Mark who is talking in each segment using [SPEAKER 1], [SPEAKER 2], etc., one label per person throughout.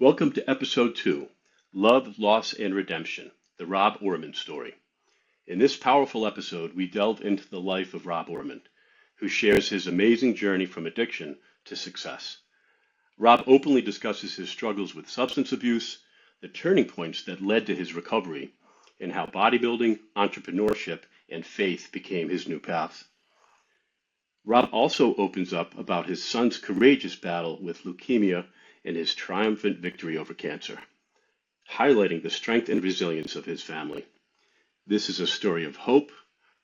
[SPEAKER 1] Welcome to Episode 2, Love, Loss, and Redemption, the Rob Ormond story. In this powerful episode, we delve into the life of Rob Ormond, who shares his amazing journey from addiction to success. Rob openly discusses his struggles with substance abuse, the turning points that led to his recovery, and how bodybuilding, entrepreneurship, and faith became his new path. Rob also opens up about his son's courageous battle with leukemia and his triumphant victory over cancer, highlighting the strength and resilience of his family. This is a story of hope,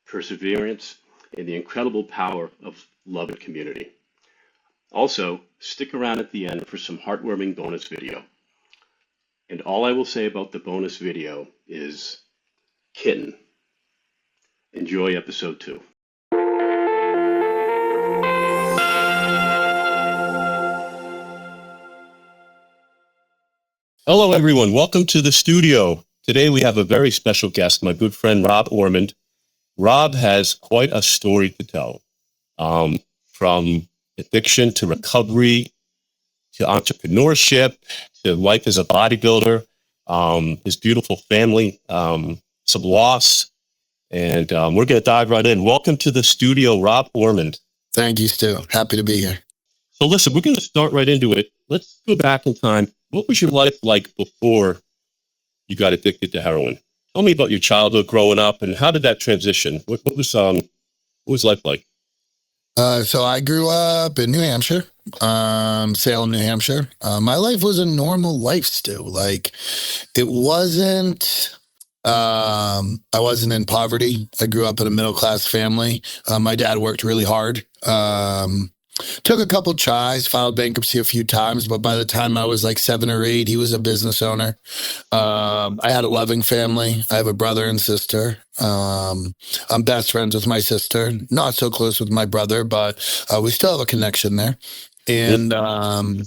[SPEAKER 1] perseverance, and the incredible power of love and community. Also, stick around at the end for some heartwarming bonus video. And all I will say about the bonus video is kitten. Enjoy Episode 2. Hello, everyone. Welcome to the studio. Today we have a very special guest, my good friend Rob Ormond. Rob has quite a story to tell, from addiction to recovery to entrepreneurship to life as a bodybuilder, his beautiful family, some loss, and we're going to dive right in. Welcome to the studio, Rob Ormond.
[SPEAKER 2] Thank you, Stu. Happy to be here.
[SPEAKER 1] So listen, we're going to start right into it. Let's go back in time. What was your life like before you got addicted to heroin? Tell me about your childhood growing up and how did that transition? What was life like?
[SPEAKER 2] So I grew up in New Hampshire, Salem, New Hampshire. My life was a normal life, Stu. Like, it wasn't, I wasn't in poverty. I grew up in a middle-class family. My dad worked really hard. Took a couple tries, filed bankruptcy a few times, but by the time I was like 7 or 8, he was a business owner. I had a loving family. I have a brother and sister. I'm best friends with my sister. Not so close with my brother, but we still have a connection there. And to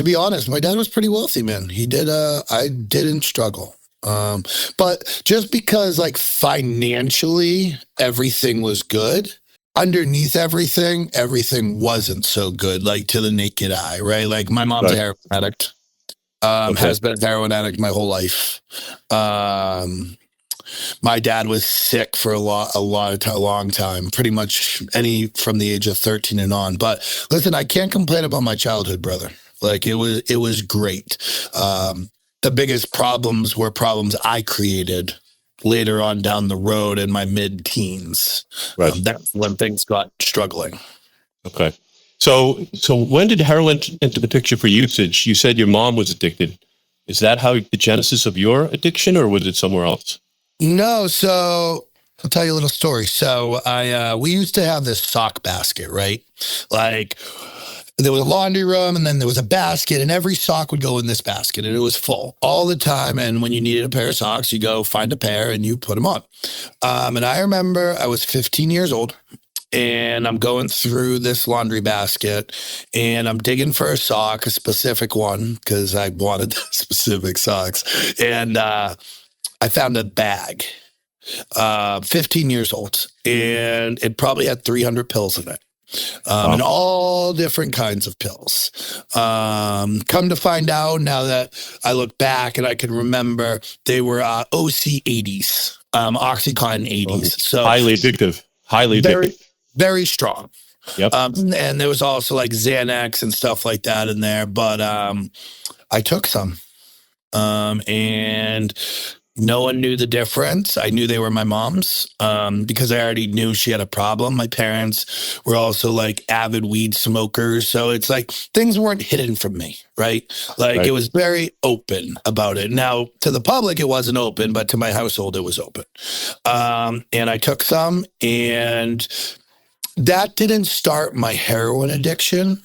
[SPEAKER 2] be honest, my dad was pretty wealthy, man. He did. I didn't struggle. But just because like financially everything was good, underneath everything wasn't so good, like to the naked eye, right? Like my mom's a heroin addict, has been a heroin addict my whole life. My dad was sick for a long time, pretty much from the age of 13 and on. But listen, I can't complain about my childhood, brother. Like it was great. The biggest problems were problems I created later on down the road in my mid-teens.
[SPEAKER 1] Right.
[SPEAKER 2] That's when things got struggling.
[SPEAKER 1] Okay. So when did heroin enter the picture for usage? You said your mom was addicted. Is that how the genesis of your addiction, or was it somewhere else?
[SPEAKER 2] No, so I'll tell you a little story. So we used to have this sock basket, right? Like, there was a laundry room and then there was a basket and every sock would go in this basket and it was full all the time. And when you needed a pair of socks, you go find a pair and you put them on. And I remember I was 15 years old and I'm going through this laundry basket and I'm digging for a sock, a specific one, because I wanted the specific socks. And I found a bag, 15 years old, and it probably had 300 pills in it. And all different kinds of pills. Come to find out, now that I look back and I can remember, they were OC 80s, Oxycontin 80s. So
[SPEAKER 1] highly addictive.
[SPEAKER 2] Very, very strong.
[SPEAKER 1] Yep.
[SPEAKER 2] And there was also like Xanax and stuff like that in there. But I took some. And no one knew the difference. I knew they were my mom's because I already knew she had a problem. My parents were also like avid weed smokers. So it's like things weren't hidden from me, right? Like It was very open about it. Now, to the public, it wasn't open, but to my household, it was open. And I took some, and that didn't start my heroin addiction.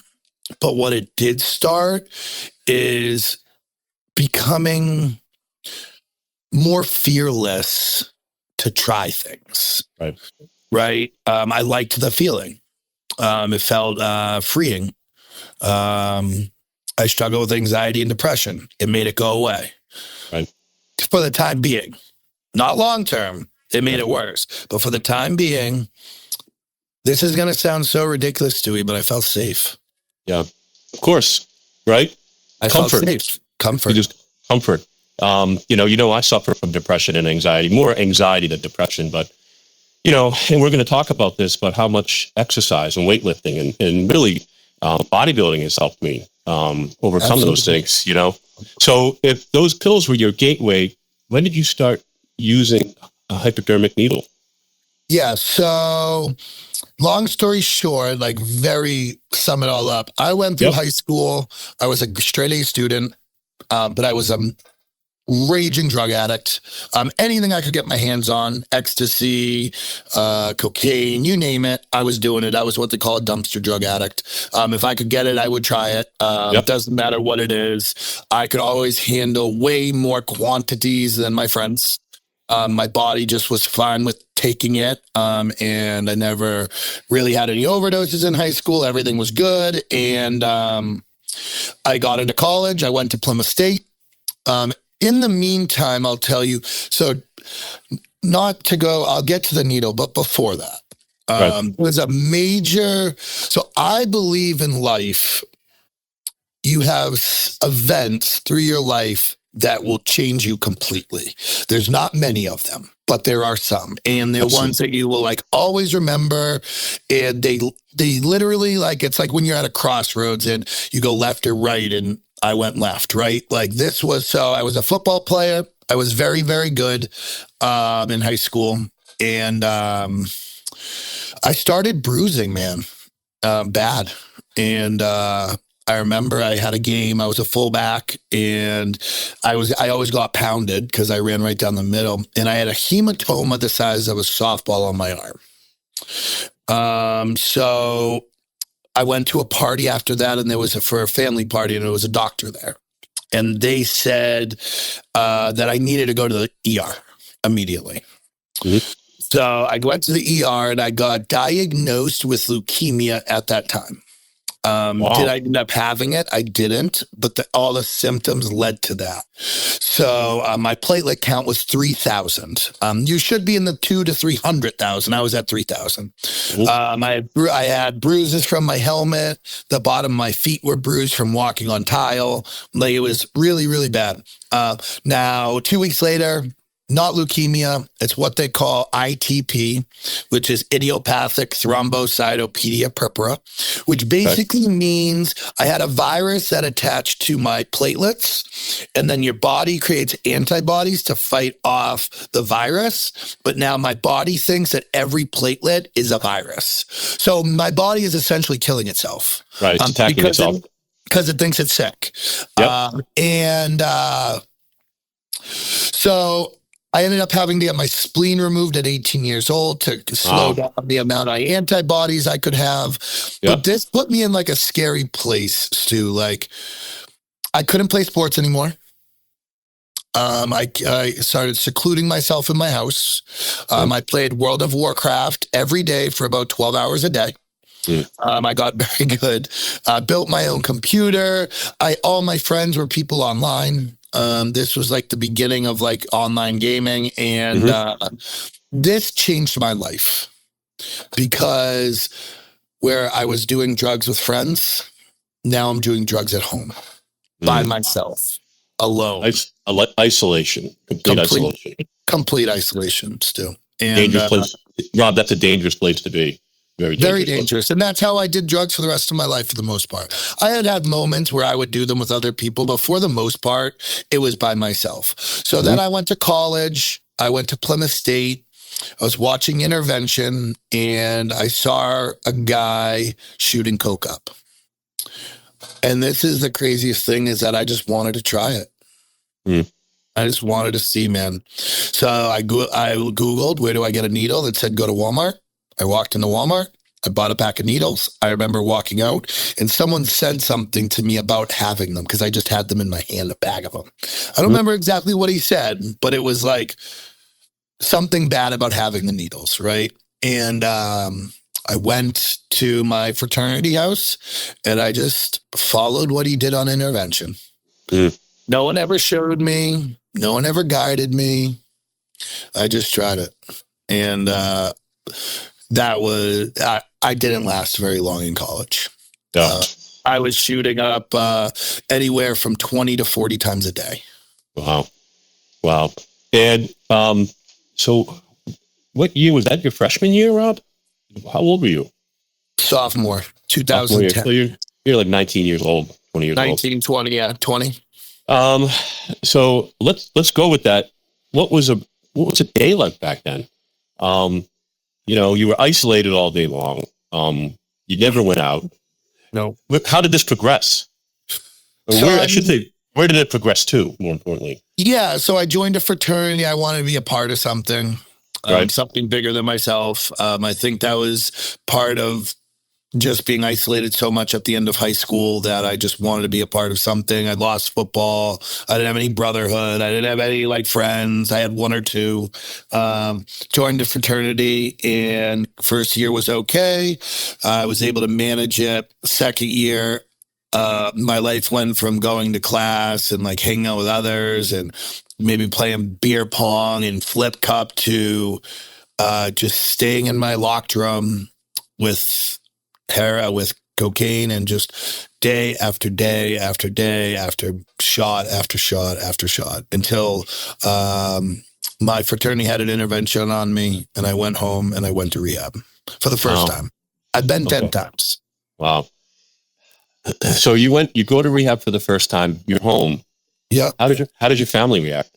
[SPEAKER 2] But what it did start is becoming more fearless to try things. Right. I liked the feeling. It felt freeing. I struggle with anxiety and depression. It made it go away.
[SPEAKER 1] Right.
[SPEAKER 2] For the time being. Not long term. It made it worse. But for the time being, this is going to sound so ridiculous, Stewie, but I felt safe.
[SPEAKER 1] Yeah, of course.
[SPEAKER 3] right?
[SPEAKER 2] I felt
[SPEAKER 3] Comfort.
[SPEAKER 2] safe. Comfort.
[SPEAKER 3] You just comfort. I suffer from depression and anxiety, more anxiety than depression, but, and we're going to talk about this, but how much exercise and weightlifting and really bodybuilding has helped me overcome
[SPEAKER 2] Absolutely.
[SPEAKER 3] those things, So if those pills were your gateway, when did you start using a hypodermic needle?
[SPEAKER 2] Yeah. So long story short, very sum it all up. I went through high school. I was a straight A student, but I was a raging drug addict. Anything I could get my hands on, ecstasy, cocaine, you name it, I was doing it. I was what they call a dumpster drug addict. If I could get it, I would try it. Doesn't matter what it is. I could always handle way more quantities than my friends. My body just was fine with taking it. And I never really had any overdoses in high school. Everything was good. And I got into college. I went to Plymouth State. In the meantime, I'll tell you, so not to go, I'll get to the needle, but before that, it was a major, so I believe in life, you have events through your life that will change you completely. There's not many of them, but there are some. And they're ones that you will always remember. And they literally it's like when you're at a crossroads and you go left or right, and I went left, right? I was a football player. I was very, very good in high school. And I started bruising, man, bad. And I remember I had a game. I was a fullback, and I always got pounded because I ran right down the middle. And I had a hematoma the size of a softball on my arm. So I went to a party after that, and there was for a family party, and there was a doctor there. And they said that I needed to go to the ER immediately. Mm-hmm. So I went to the ER, and I got diagnosed with leukemia at that time. Wow. Did I end up having it? I didn't, but all the symptoms led to that. So my platelet count was 3,000. You should be in the 200 to 300,000. I was at 3,000. I had bruises from my helmet. The bottom of my feet were bruised from walking on tile. It was really, really bad. Now, 2 weeks later, not leukemia. It's what they call ITP, which is idiopathic thrombocytopenia purpura, which basically means I had a virus that attached to my platelets, and then your body creates antibodies to fight off the virus. But now my body thinks that every platelet is a virus. So my body is essentially killing itself.
[SPEAKER 3] Right, it's attacking itself.
[SPEAKER 2] Because it thinks it's sick. Yep. So I ended up having to get my spleen removed at 18 years old to slow down the amount of antibodies I could have. Yep. But this put me in a scary place, Stu. I couldn't play sports anymore. I started secluding myself in my house. I played World of Warcraft every day for about 12 hours a day. I got very good. Built my own computer. All my friends were people online. This was the beginning of online gaming, and this changed my life because where I was doing drugs with friends, now I'm doing drugs at home by myself, alone.
[SPEAKER 3] Isolation,
[SPEAKER 2] complete isolation, Stu. And,
[SPEAKER 3] dangerous place, Rob. That's a dangerous place to be.
[SPEAKER 2] Very dangerous. And that's how I did drugs for the rest of my life for the most part. I had moments where I would do them with other people, but for the most part, it was by myself. So then I went to college. I went to Plymouth State. I was watching Intervention, and I saw a guy shooting coke up. And this is the craziest thing, is that I just wanted to try it. I just wanted to see, man. So I Googled, where do I get a needle? That said, go to Walmart. I walked into Walmart. I bought a pack of needles. I remember walking out, and someone said something to me about having them because I just had them in my hand, a bag of them. I don't remember exactly what he said, but it was something bad about having the needles, right? And I went to my fraternity house, and I just followed what he did on Intervention. No one ever showed me. No one ever guided me. I just tried it. And that was, I didn't last very long in college. I was shooting up anywhere from 20 to 40 times a day.
[SPEAKER 3] Wow. Wow. And so what year was that? Your freshman year, Rob? How old were you?
[SPEAKER 2] Sophomore,
[SPEAKER 3] Sophomore year.
[SPEAKER 2] 2010.
[SPEAKER 3] So you're like 19 years old, 20 years
[SPEAKER 2] 19, 20, yeah, 20.
[SPEAKER 3] old. So let's go with that. What was a day like back then? You were isolated all day long. You never went out.
[SPEAKER 2] No.
[SPEAKER 3] How did this progress? Or where did it progress to, more importantly?
[SPEAKER 2] Yeah, so I joined a fraternity. I wanted to be a part of something,
[SPEAKER 3] Right.
[SPEAKER 2] something bigger than myself. I think that was part of just being isolated so much at the end of high school that I just wanted to be a part of something. I'd lost football. I didn't have any brotherhood. I didn't have any friends. I had one or two. Joined a fraternity, and first year was okay. I was able to manage it. Second year, my life went from going to class and hanging out with others and maybe playing beer pong and flip cup to just staying in my locked room with cocaine, and just day after day after day after shot after shot after shot until my fraternity had an intervention on me, and I went home and I went to rehab for the first time. I've been 10 times.
[SPEAKER 3] Wow. So you go to rehab for the first time. You're home.
[SPEAKER 2] Yeah.
[SPEAKER 3] How did your family react?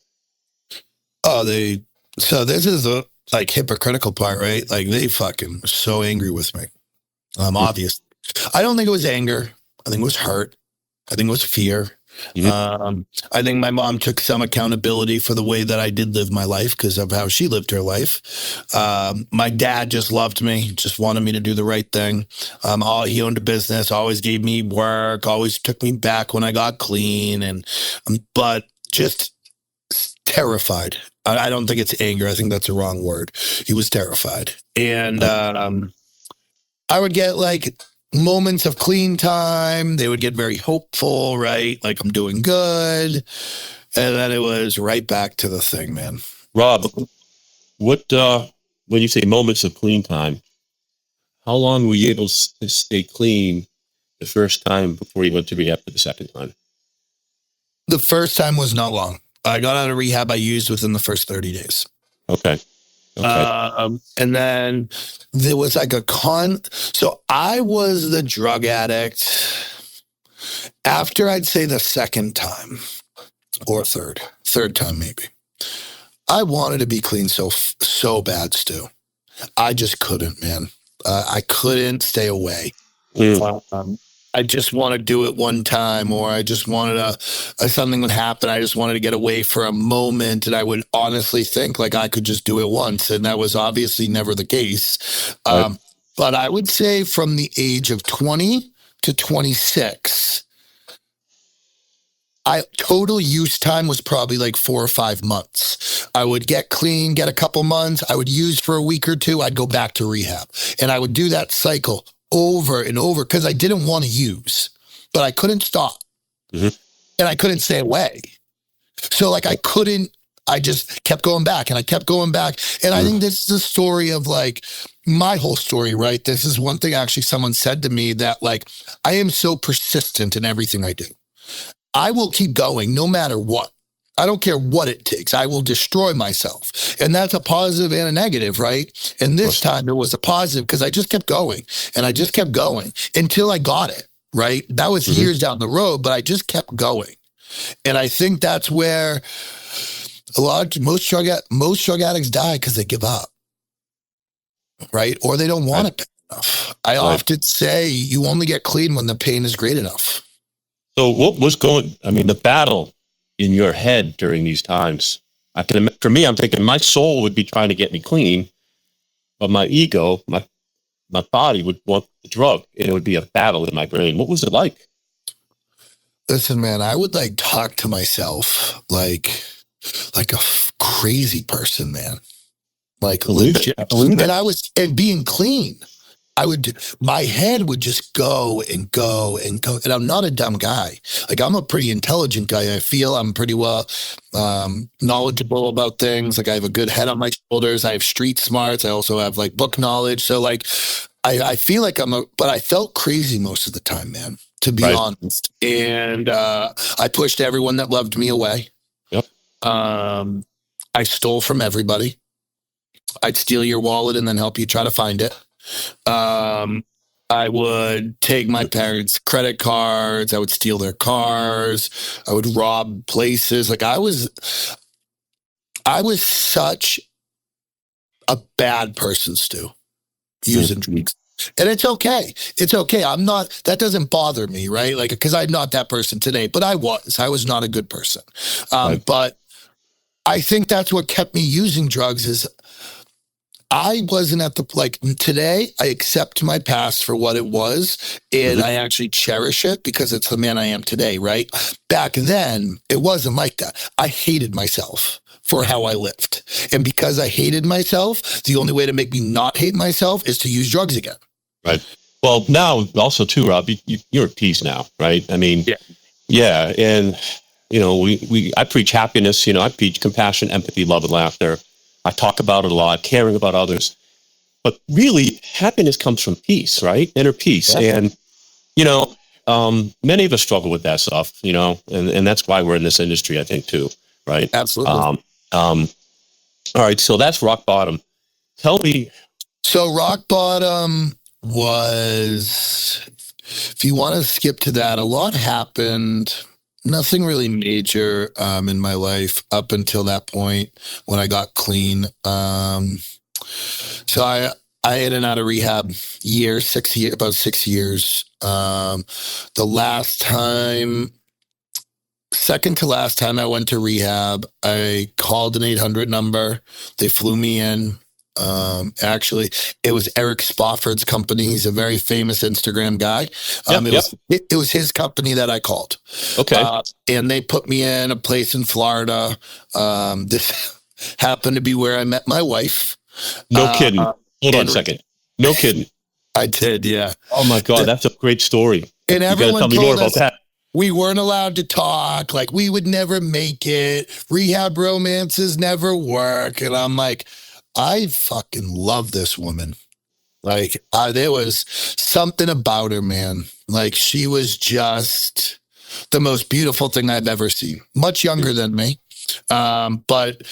[SPEAKER 2] So this is the hypocritical part, right? They fucking were so angry with me. Obvious. I don't think it was anger. I think it was hurt. I think it was fear. Mm-hmm. I think my mom took some accountability for the way that I did live my life because of how she lived her life. My dad just loved me, just wanted me to do the right thing. He owned a business, always gave me work, always took me back when I got clean, but just terrified. I don't think it's anger. I think that's the wrong word. He was terrified. And I would get moments of clean time. They would get very hopeful, right? I'm doing good. And then it was right back to the thing, man.
[SPEAKER 3] Rob, when you say moments of clean time, how long were you able to stay clean the first time before you went to rehab for the second time?
[SPEAKER 2] The first time was not long. I got out of rehab. I used within the first 30 days.
[SPEAKER 3] Okay.
[SPEAKER 2] And then there was so I was the drug addict after I'd say the second time or third time maybe. I wanted to be clean so bad, Stu. I just couldn't, man. I couldn't stay away. I just want to do it one time, or I just wanted something would happen. I just wanted to get away for a moment, and I would honestly think I could just do it once, and that was obviously never the case. But I would say from the age of 20 to 26, total use time was probably 4 or 5 months. I would get clean, get a couple months. I would use for a week or two. I'd go back to rehab, and I would do that cycle over and over because I didn't want to use, but I couldn't stop. Mm-hmm. And I couldn't stay away. So I just kept going back and I kept going back. And I think this is the story of my whole story, right? This is one thing actually someone said to me that I am so persistent in everything I do. I will keep going no matter what. I don't care what it takes. I will destroy myself. And that's a positive and a negative, right? And this time it was a positive because I just kept going and I just kept going until I got it, right? That was years down the road, but I just kept going. And I think that's where most drug addicts die because they give up, right? Or they don't want it bad enough. I often say you only get clean when the pain is great enough.
[SPEAKER 3] So what was the battle in your head during these times? For me, I'm thinking my soul would be trying to get me clean, but my ego, my body would want the drug, and it would be a battle in my brain. What was it like?
[SPEAKER 2] Listen, man, I would talk to myself like a crazy person, man. And being clean. My head would just go and go and go. And I'm not a dumb guy. I'm a pretty intelligent guy. I feel I'm pretty well knowledgeable about things. I have a good head on my shoulders. I have street smarts. I also have book knowledge. So I feel but I felt crazy most of the time, man. to be
[SPEAKER 3] Right.
[SPEAKER 2] honest. And I pushed everyone that loved me away.
[SPEAKER 3] Yep.
[SPEAKER 2] I stole from everybody. I'd steal your wallet and then help you try to find it. I would take my parents' credit cards. I would steal their cars. I would rob places. Like I was such a bad person, Stu, using drugs. And it's okay. It's okay. That doesn't bother me, right? Like, because I'm not that person today, but I was not a good person.
[SPEAKER 3] Right.
[SPEAKER 2] But I think that's what kept me using drugs is I wasn't at the, like today, I accept my past for what it was and I actually cherish it because it's the man I am today, right? Back then, it wasn't like that. I hated myself for how I lived. And because I hated myself, the only way to make me not hate myself is to use drugs again.
[SPEAKER 3] Right. Well, now also too, Rob, you're at peace now, right? I mean, yeah. And, you know, I preach happiness, you know, I preach compassion, empathy, love, and laughter. I talk about it a lot, caring about others. But really, happiness comes from peace, right? Inner peace. Yeah. And, you know, many of us struggle with that stuff, you know, and that's why we're in this industry, I think, too, right?
[SPEAKER 2] Absolutely.
[SPEAKER 3] All right, so that's rock bottom. Tell me.
[SPEAKER 2] So rock bottom was, if you want to skip to that, a lot happened. Nothing really major in my life up until that point when I got clean. So I in and out of rehab about 6 years. The last time, second to last time I went to rehab, I called an 800 number. They flew me in. Actually, it was Eric Spofford's company. He's a very famous Instagram guy. It was his company that I called.
[SPEAKER 3] Okay.
[SPEAKER 2] And they put me in a place in Florida. This happened to be where I met my wife.
[SPEAKER 3] No kidding. Hold on a second. No kidding.
[SPEAKER 2] I did, yeah.
[SPEAKER 3] Oh my God, that's a great story.
[SPEAKER 2] And everyone
[SPEAKER 3] tell me more about that.
[SPEAKER 2] We weren't allowed to talk. Like we would never make it. Rehab romances never work. And I'm like, I fucking love this woman. Like, there was something about her, man. Like, she was just the most beautiful thing I've ever seen. Much younger than me. But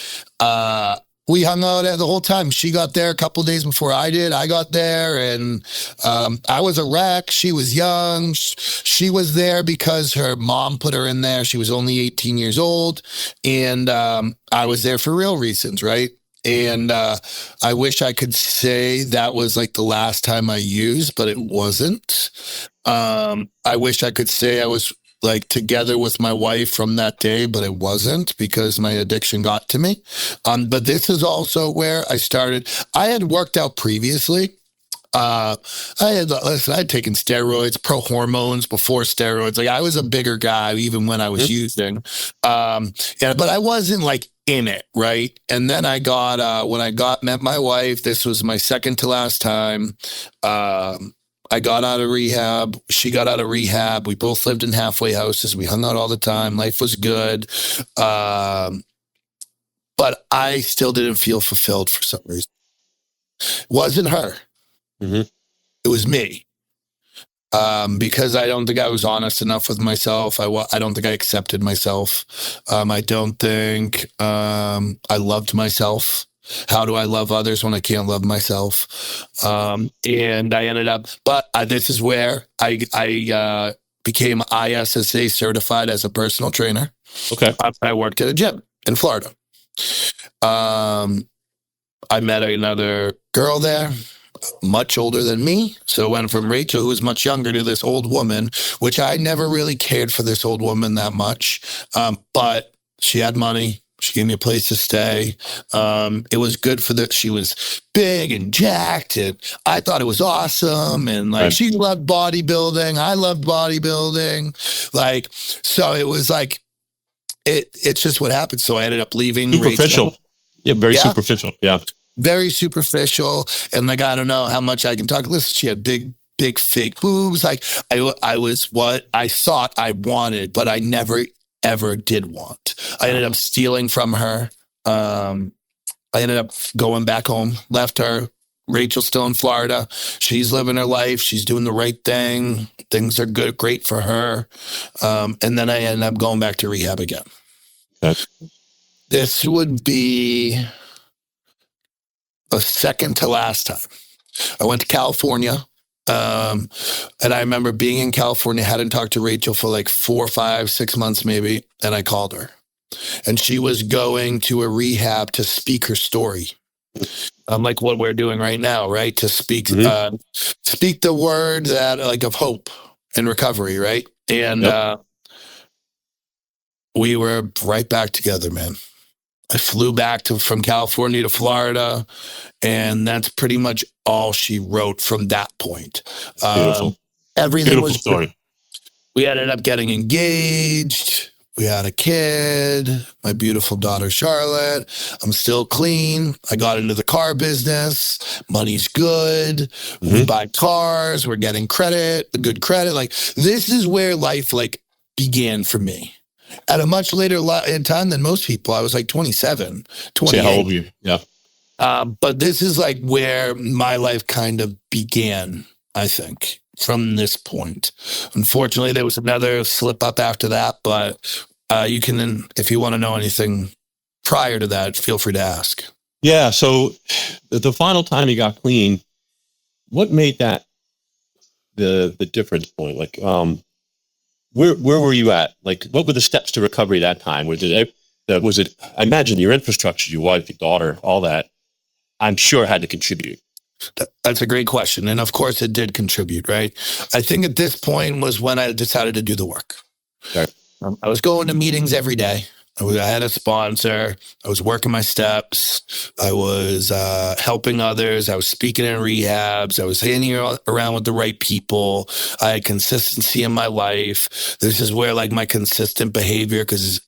[SPEAKER 2] we hung out there the whole time. She got there a couple of days before I did. I got there, and I was a wreck. She was young. She was there because her mom put her in there. She was only 18 years old. And I was there for real reasons, right? And I wish I could say that was like the last time I used, but it wasn't. I wish I could say I was like together with my wife from that day, but it wasn't because my addiction got to me. But this is also where I started. I had worked out previously. I'd taken steroids, pro hormones before steroids. Like I was a bigger guy even when I was using. But I wasn't like in it, right? And then I got met my wife. This was my second to last time. I got out of rehab. She got out of rehab. We both lived in halfway houses. We hung out all the time. Life was good. But I still didn't feel fulfilled for some reason. It wasn't her. Mm-hmm. It was me. Because I don't think I was honest enough with myself. I don't think I accepted myself. I don't think I loved myself. How do I love others when I can't love myself? And I ended up, but this is where I became ISSA certified as a personal trainer.
[SPEAKER 3] Okay.
[SPEAKER 2] I worked at a gym in Florida. I met another girl there, much older than me. So it went from Rachel, who was much younger, to this old woman, which I never really cared for this old woman that much. But she had money. She gave me a place to stay. It was good for that. She was big and jacked, and I thought it was awesome. And like, she loved bodybuilding. I loved bodybuilding. Like, so it was like, it's just what happened. So I ended up leaving.
[SPEAKER 3] Superficial.
[SPEAKER 2] Rachel.
[SPEAKER 3] Yeah, very superficial. Yeah.
[SPEAKER 2] Very superficial. And like, I don't know how much I can talk. Listen, she had big fake boobs. Like I was what I thought I wanted, but I never ever did want. I ended up stealing from her. I ended up going back home, left her, Rachel's still in Florida. She's living her life. She's doing the right thing. Things are good, great for her. And then I end up going back to rehab again.
[SPEAKER 3] Okay.
[SPEAKER 2] This would be a second to last time. I went to California. And I remember being in California, hadn't talked to Rachel for like 4, 5, 6 months maybe. And I called her. And she was going to a rehab to speak her story. Like what we're doing right now, right? To speak, speak the word that like of hope and recovery, right? And we were right back together, man. I flew back from California to Florida, and that's pretty much all she wrote from that point.
[SPEAKER 3] Beautiful.
[SPEAKER 2] Everything
[SPEAKER 3] Beautiful
[SPEAKER 2] was
[SPEAKER 3] story.
[SPEAKER 2] We ended up getting engaged. We had a kid, my beautiful daughter, Charlotte. I'm still clean. I got into the car business. Money's good. We buy cars. We're getting credit, good credit. Like, this is where life like began for me. At a much later in time than most people. I was like 27, 28.
[SPEAKER 3] How old were you? Yeah.
[SPEAKER 2] But this is like where my life kind of began, I think, from this point. Unfortunately, there was another slip up after that, but you can, if you want to know anything prior to that, feel free to ask.
[SPEAKER 3] Yeah. So the final time you got clean, what made that the difference point? Like, where were you at? Like, what were the steps to recovery that time? Was it, I imagine your infrastructure, your wife, your daughter, all that, I'm sure had to contribute.
[SPEAKER 2] That's a great question. And of course it did contribute, right? I think at this point was when I decided to do the work.
[SPEAKER 3] Okay.
[SPEAKER 2] I was going to meetings every day. I had a sponsor. I was working my steps. I was helping others. I was speaking in rehabs. I was hanging around with the right people. I had consistency in my life. This is where like my consistent behavior, because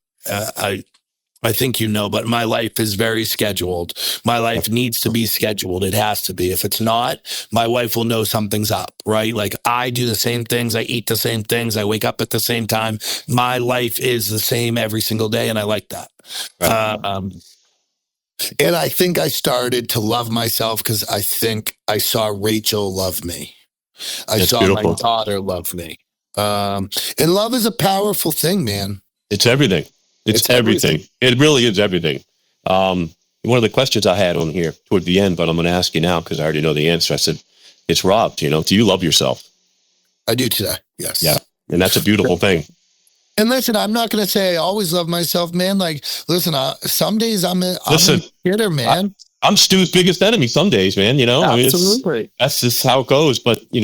[SPEAKER 2] I think you know, but my life is very scheduled. My life needs to be scheduled. It has to be. If it's not, my wife will know something's up, right? Like I do the same things. I eat the same things. I wake up at the same time. My life is the same every single day, and I like that. Right. And I think I started to love myself because I think I saw Rachel love me. I saw beautiful. My daughter love me. And love is a powerful thing, man.
[SPEAKER 3] It's everything. It's everything. It really is everything. One of the questions I had on here toward the end, but I'm going to ask you now because I already know the answer. I said, it's Rob, do you love yourself?
[SPEAKER 2] I do today. Yes.
[SPEAKER 3] Yeah. And that's a beautiful thing.
[SPEAKER 2] And listen, I'm not going to say I always love myself, man. Like, listen, some days I'm a hitter, man.
[SPEAKER 3] I'm Stu's biggest enemy some days, man.
[SPEAKER 2] Absolutely.
[SPEAKER 3] I mean, that's just how it goes. But, the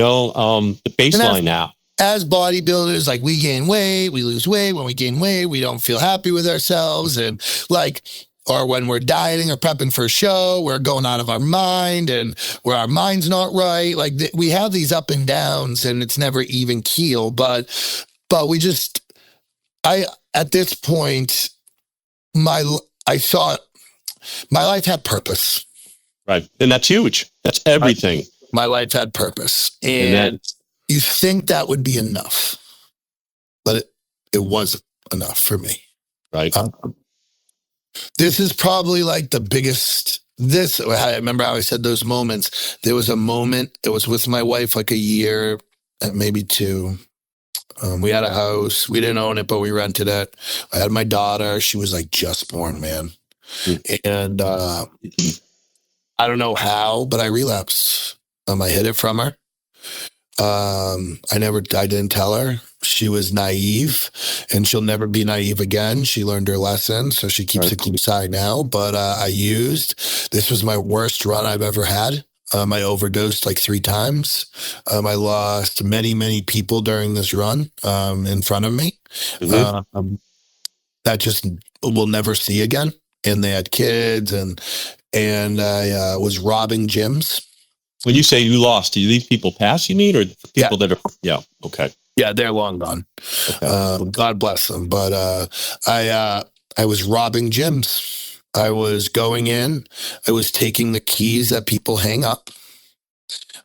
[SPEAKER 3] baseline now.
[SPEAKER 2] As bodybuilders, like we gain weight, we lose weight. When we gain weight, we don't feel happy with ourselves. And like, or when we're dieting or prepping for a show, we're going out of our mind and where our mind's not right. Like we have these up and downs and it's never even keel. But at this point, I thought my life had purpose.
[SPEAKER 3] Right. And that's huge. That's everything.
[SPEAKER 2] My life had purpose. And you think that would be enough, but it wasn't enough for me.
[SPEAKER 3] Right.
[SPEAKER 2] This is probably like the biggest, I remember how I said those moments. There was a moment, it was with my wife like a year, maybe 2. We had a house. We didn't own it, but we rented it. I had my daughter. She was like just born, man. And I don't know how, but I relapsed. I hid it from her. I didn't tell her. She was naive and she'll never be naive again. She learned her lesson. So she keeps it close eye now, but, this was my worst run I've ever had. I overdosed like 3 times. I lost many, many people during this run, in front of me, that just we'll never see again. And they had kids and I, was robbing gyms.
[SPEAKER 3] When you say you lost, do these people pass, you mean, or people that are, okay.
[SPEAKER 2] Yeah, they're long gone. Okay. God bless them. But I was robbing gyms. I was going in. I was taking the keys that people hang up,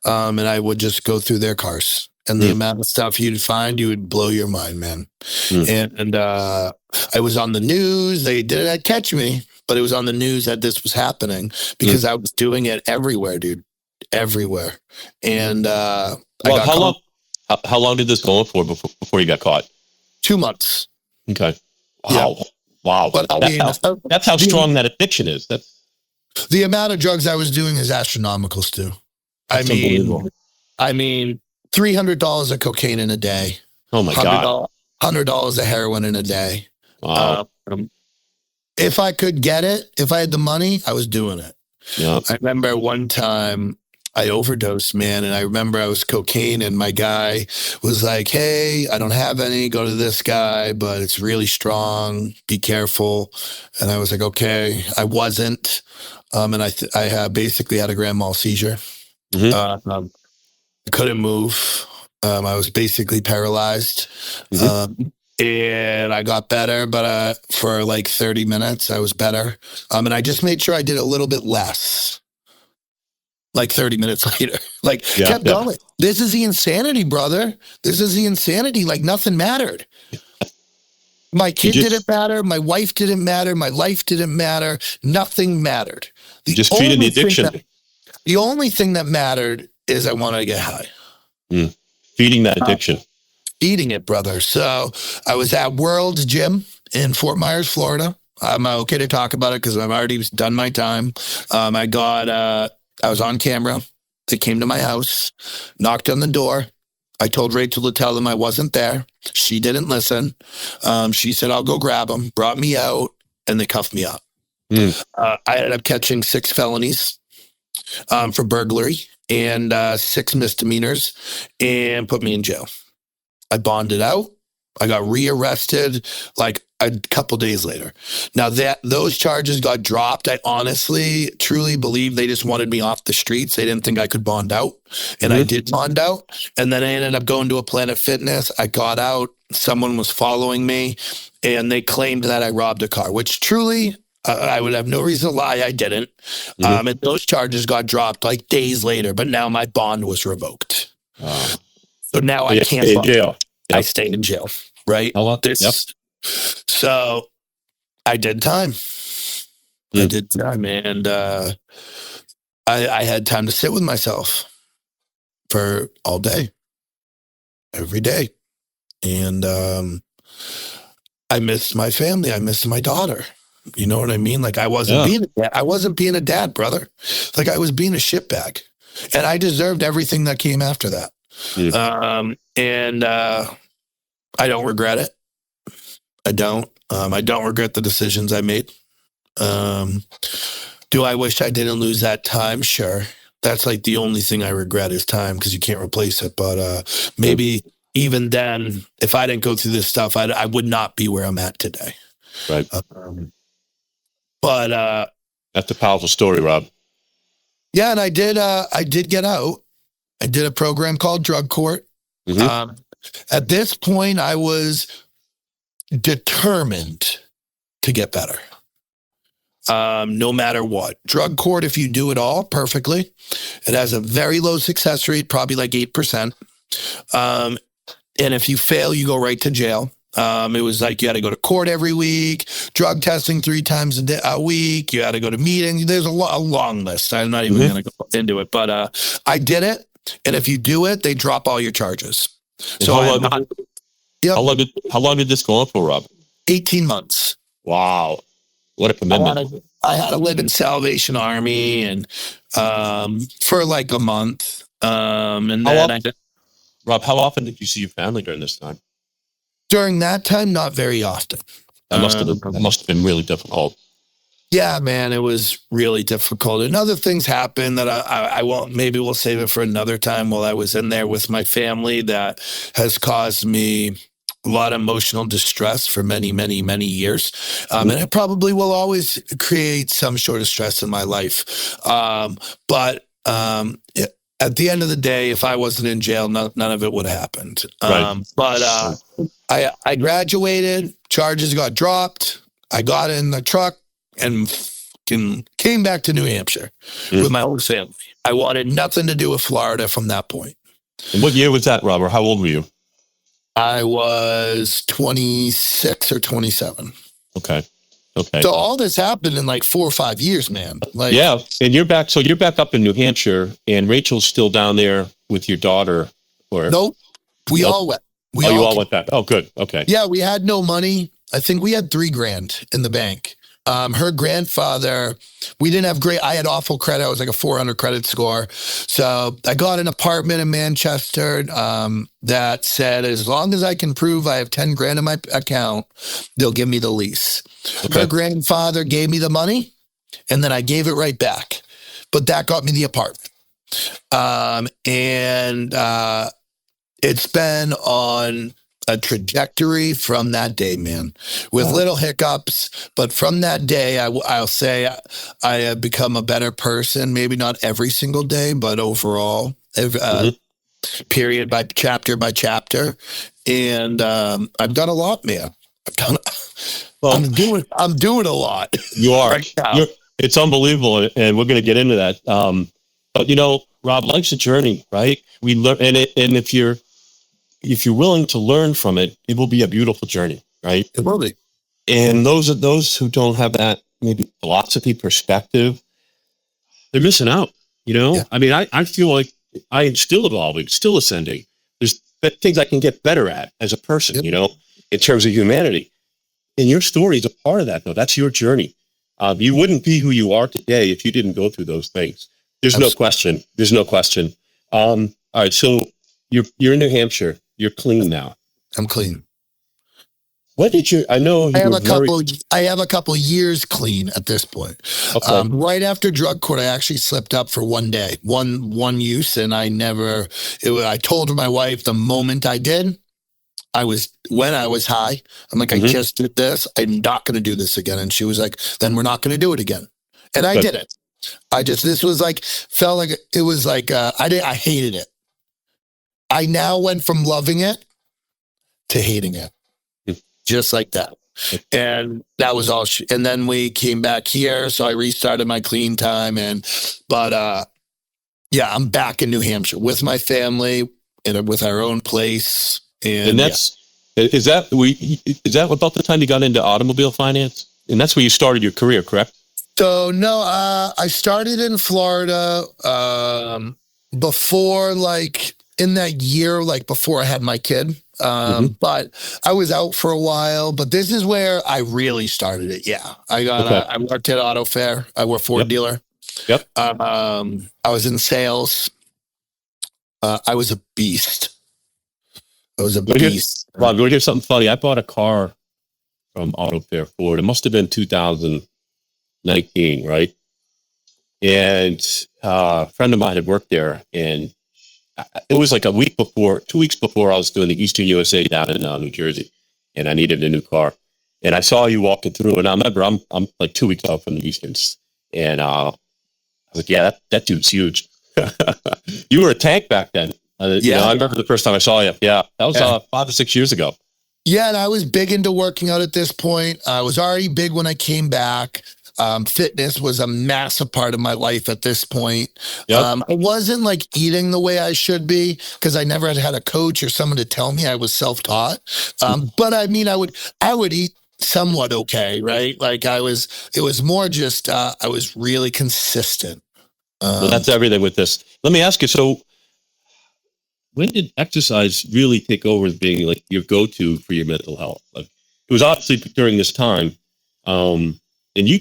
[SPEAKER 2] and I would just go through their cars. And the amount of stuff you'd find, you would blow your mind, man. And I was on the news. They didn't catch me, but it was on the news that this was happening because I was doing it everywhere, dude. everywhere. And I
[SPEAKER 3] Well,
[SPEAKER 2] got
[SPEAKER 3] how
[SPEAKER 2] caught
[SPEAKER 3] long? How long did this go on for before you got caught?
[SPEAKER 2] 2 months.
[SPEAKER 3] Okay.
[SPEAKER 2] Yeah.
[SPEAKER 3] Wow. Wow.
[SPEAKER 2] But I mean,
[SPEAKER 3] That's how strong that addiction is.
[SPEAKER 2] the amount of drugs I was doing is astronomical, Stu.
[SPEAKER 3] That's unbelievable.
[SPEAKER 2] I mean, $300 of cocaine in a day.
[SPEAKER 3] Oh my God.
[SPEAKER 2] $100 of heroin in a day.
[SPEAKER 3] Wow.
[SPEAKER 2] If I could get it, if I had the money, I was doing it.
[SPEAKER 3] Yeah.
[SPEAKER 2] I remember one time I overdosed, man. And I remember I was cocaine and my guy was like, hey, I don't have any. Go to this guy, but it's really strong. Be careful. And I was like, okay. I wasn't. And I basically had a grand mal seizure.
[SPEAKER 3] Mm-hmm.
[SPEAKER 2] I couldn't move. I was basically paralyzed.
[SPEAKER 3] Mm-hmm.
[SPEAKER 2] And I got better, but for like 30 minutes, I was better. And I just made sure I did a little bit less. Like 30 minutes later, kept going. This is the insanity, brother. This is the insanity. Like nothing mattered. My kid didn't matter. My wife didn't matter. My life didn't matter. Nothing mattered.
[SPEAKER 3] Just treated the addiction.
[SPEAKER 2] The only thing that mattered is I wanted to get high.
[SPEAKER 3] Feeding that addiction.
[SPEAKER 2] Eating it, brother. So I was at World's Gym in Fort Myers, Florida. I'm okay to talk about it because I've already done my time. I was on camera. They came to my house, knocked on the door. I told Rachel to tell them I wasn't there. She didn't listen. She said, I'll go grab them, brought me out, and they cuffed me up. I ended up catching 6 felonies for burglary and 6 misdemeanors and put me in jail. I bonded out. I got rearrested like a couple days later. Now that those charges got dropped, I honestly, truly believe they just wanted me off the streets. They didn't think I could bond out. And I did bond out. And then I ended up going to a Planet Fitness. I got out. Someone was following me and they claimed that I robbed a car, which truly I would have no reason to lie. I didn't. And those charges got dropped like days later, but now my bond was revoked. So now I can't bond.
[SPEAKER 3] Jail. Yep.
[SPEAKER 2] I stayed in jail, right? So I did time. I did time, and I had time to sit with myself for all day, every day. And I missed my family. I missed my daughter. You know what I mean? Like I wasn't being a dad, brother. Like I was being a shitbag. And I deserved everything that came after that. And I don't regret it. I don't regret the decisions I made. Do I wish I didn't lose that time? Sure. That's like the only thing I regret is time because you can't replace it. But maybe even then, if I didn't go through this stuff, I would not be where I'm at today.
[SPEAKER 3] Right.
[SPEAKER 2] But
[SPEAKER 3] that's a powerful story, Rob.
[SPEAKER 2] Yeah, and I did get out. I did a program called Drug Court. At this point, I was determined to get better. No matter what. Drug Court, if you do it all perfectly, it has a very low success rate, probably like 8%. And if you fail, you go right to jail. It was like you had to go to court every week, drug testing 3 times a week. You had to go to meetings. There's a long list. I'm not even going to go into it, but I did it. And if you do it, they drop all your charges. So
[SPEAKER 3] how long did this go on for, Rob?
[SPEAKER 2] 18 months.
[SPEAKER 3] Wow. What a commitment.
[SPEAKER 2] I had to live in Salvation Army and for like a month. And then
[SPEAKER 3] Rob, how often did you see your family during this time?
[SPEAKER 2] During that time, not very often.
[SPEAKER 3] That must have been really difficult.
[SPEAKER 2] Yeah, man, it was really difficult. And other things happened that I won't, maybe we'll save it for another time while I was in there with my family that has caused me a lot of emotional distress for many, many, many years. And it probably will always create some sort of stress in my life. But at the end of the day, if I wasn't in jail, none of it would have happened. But I graduated, charges got dropped. I got in the truck and came back to New Hampshire with my whole family. I wanted nothing to do with Florida from that point.
[SPEAKER 3] And what year was that, Robert? How old were you?
[SPEAKER 2] I was 26 or 27.
[SPEAKER 3] Okay. Okay.
[SPEAKER 2] So all this happened in like 4 or 5 years, man. Like,
[SPEAKER 3] Yeah. And you're back. So you're back up in New Hampshire, and Rachel's still down there with your daughter. Or
[SPEAKER 2] nope. We
[SPEAKER 3] Nope.
[SPEAKER 2] all went. We
[SPEAKER 3] you
[SPEAKER 2] all
[SPEAKER 3] all went back. Oh, good. Okay.
[SPEAKER 2] Yeah, we had no money. I think we had $3,000 in the bank. Her grandfather, we didn't have great, I had awful credit. I was like a 400 credit score. So I got an apartment in Manchester that said, as long as I can prove I have 10 grand in my account, they'll give me the lease.
[SPEAKER 3] Okay.
[SPEAKER 2] Her grandfather gave me the money and then I gave it right back. But that got me the apartment. It's been on a trajectory from that day, man, with little hiccups. But from that day, I'll say I have become a better person. Maybe not every single day, but overall, period by chapter. And I've done a lot, man. I'm doing a lot.
[SPEAKER 3] You are.
[SPEAKER 2] Right now.
[SPEAKER 3] It's unbelievable, and we're going to get into that. But Rob, life's a journey, right? We learn, and if you're willing to learn from it, it will be a beautiful journey, right?
[SPEAKER 2] It will be.
[SPEAKER 3] And those who don't have that maybe philosophy perspective, they're missing out.
[SPEAKER 2] Yeah.
[SPEAKER 3] I mean, I feel like I am still evolving, still ascending. There's things I can get better at as a person, in terms of humanity. And your story is a part of that, though. That's your journey. You wouldn't be who you are today if you didn't go through those things. There's no question. There's no question. All right. So you're in New Hampshire. You're clean now.
[SPEAKER 2] I'm clean.
[SPEAKER 3] What did you? I know
[SPEAKER 2] I have a couple years clean at this point.
[SPEAKER 3] Okay.
[SPEAKER 2] Right after drug court, I actually slipped up for one day, one use, and I told my wife the moment I did. When I was high, I'm like, I just did this. I'm not going to do this again. And she was like, then we're not going to do it again. And I did it. This was like, felt like it was like, I hated it. I now went from loving it to hating it, just like that. And that was all. And then we came back here. So I restarted my clean time. Yeah, I'm back in New Hampshire with my family and with our own place.
[SPEAKER 3] And is that about the time you got into automobile finance? And that's where you started your career, correct?
[SPEAKER 2] So no, I started in Florida before, like in that year, like before I had my kid. But I was out for a while. But this is where I really started it. Yeah, I worked at Auto Fair. I worked for a dealer.
[SPEAKER 3] Yep.
[SPEAKER 2] I was in sales. I was a beast. Rob, you
[SPEAKER 3] want to hear something funny? I bought a car from Auto Fair Ford. It must have been 2019, right? And a friend of mine had worked there, and it was like 2 weeks before I was doing the Eastern USA down in New Jersey, and I needed a new car. And I saw you walking through, and I remember I'm like 2 weeks out from the Easterns, and I was like, yeah, that dude's huge. You were a tank back then. I remember the first time I saw you. Yeah, that was 5 or 6 years ago.
[SPEAKER 2] Yeah, and I was big into working out at this point. I was already big when I came back. Fitness was a massive part of my life at this point.
[SPEAKER 3] Yep.
[SPEAKER 2] I wasn't like eating the way I should be because I never had a coach or someone to tell me. I was self-taught. But I mean, I would eat somewhat okay, right? Like it was more just, I was really consistent.
[SPEAKER 3] Well, that's everything with this. Let me ask you, so when did exercise really take over as being like your go-to for your mental health? Like, it was obviously during this time, and you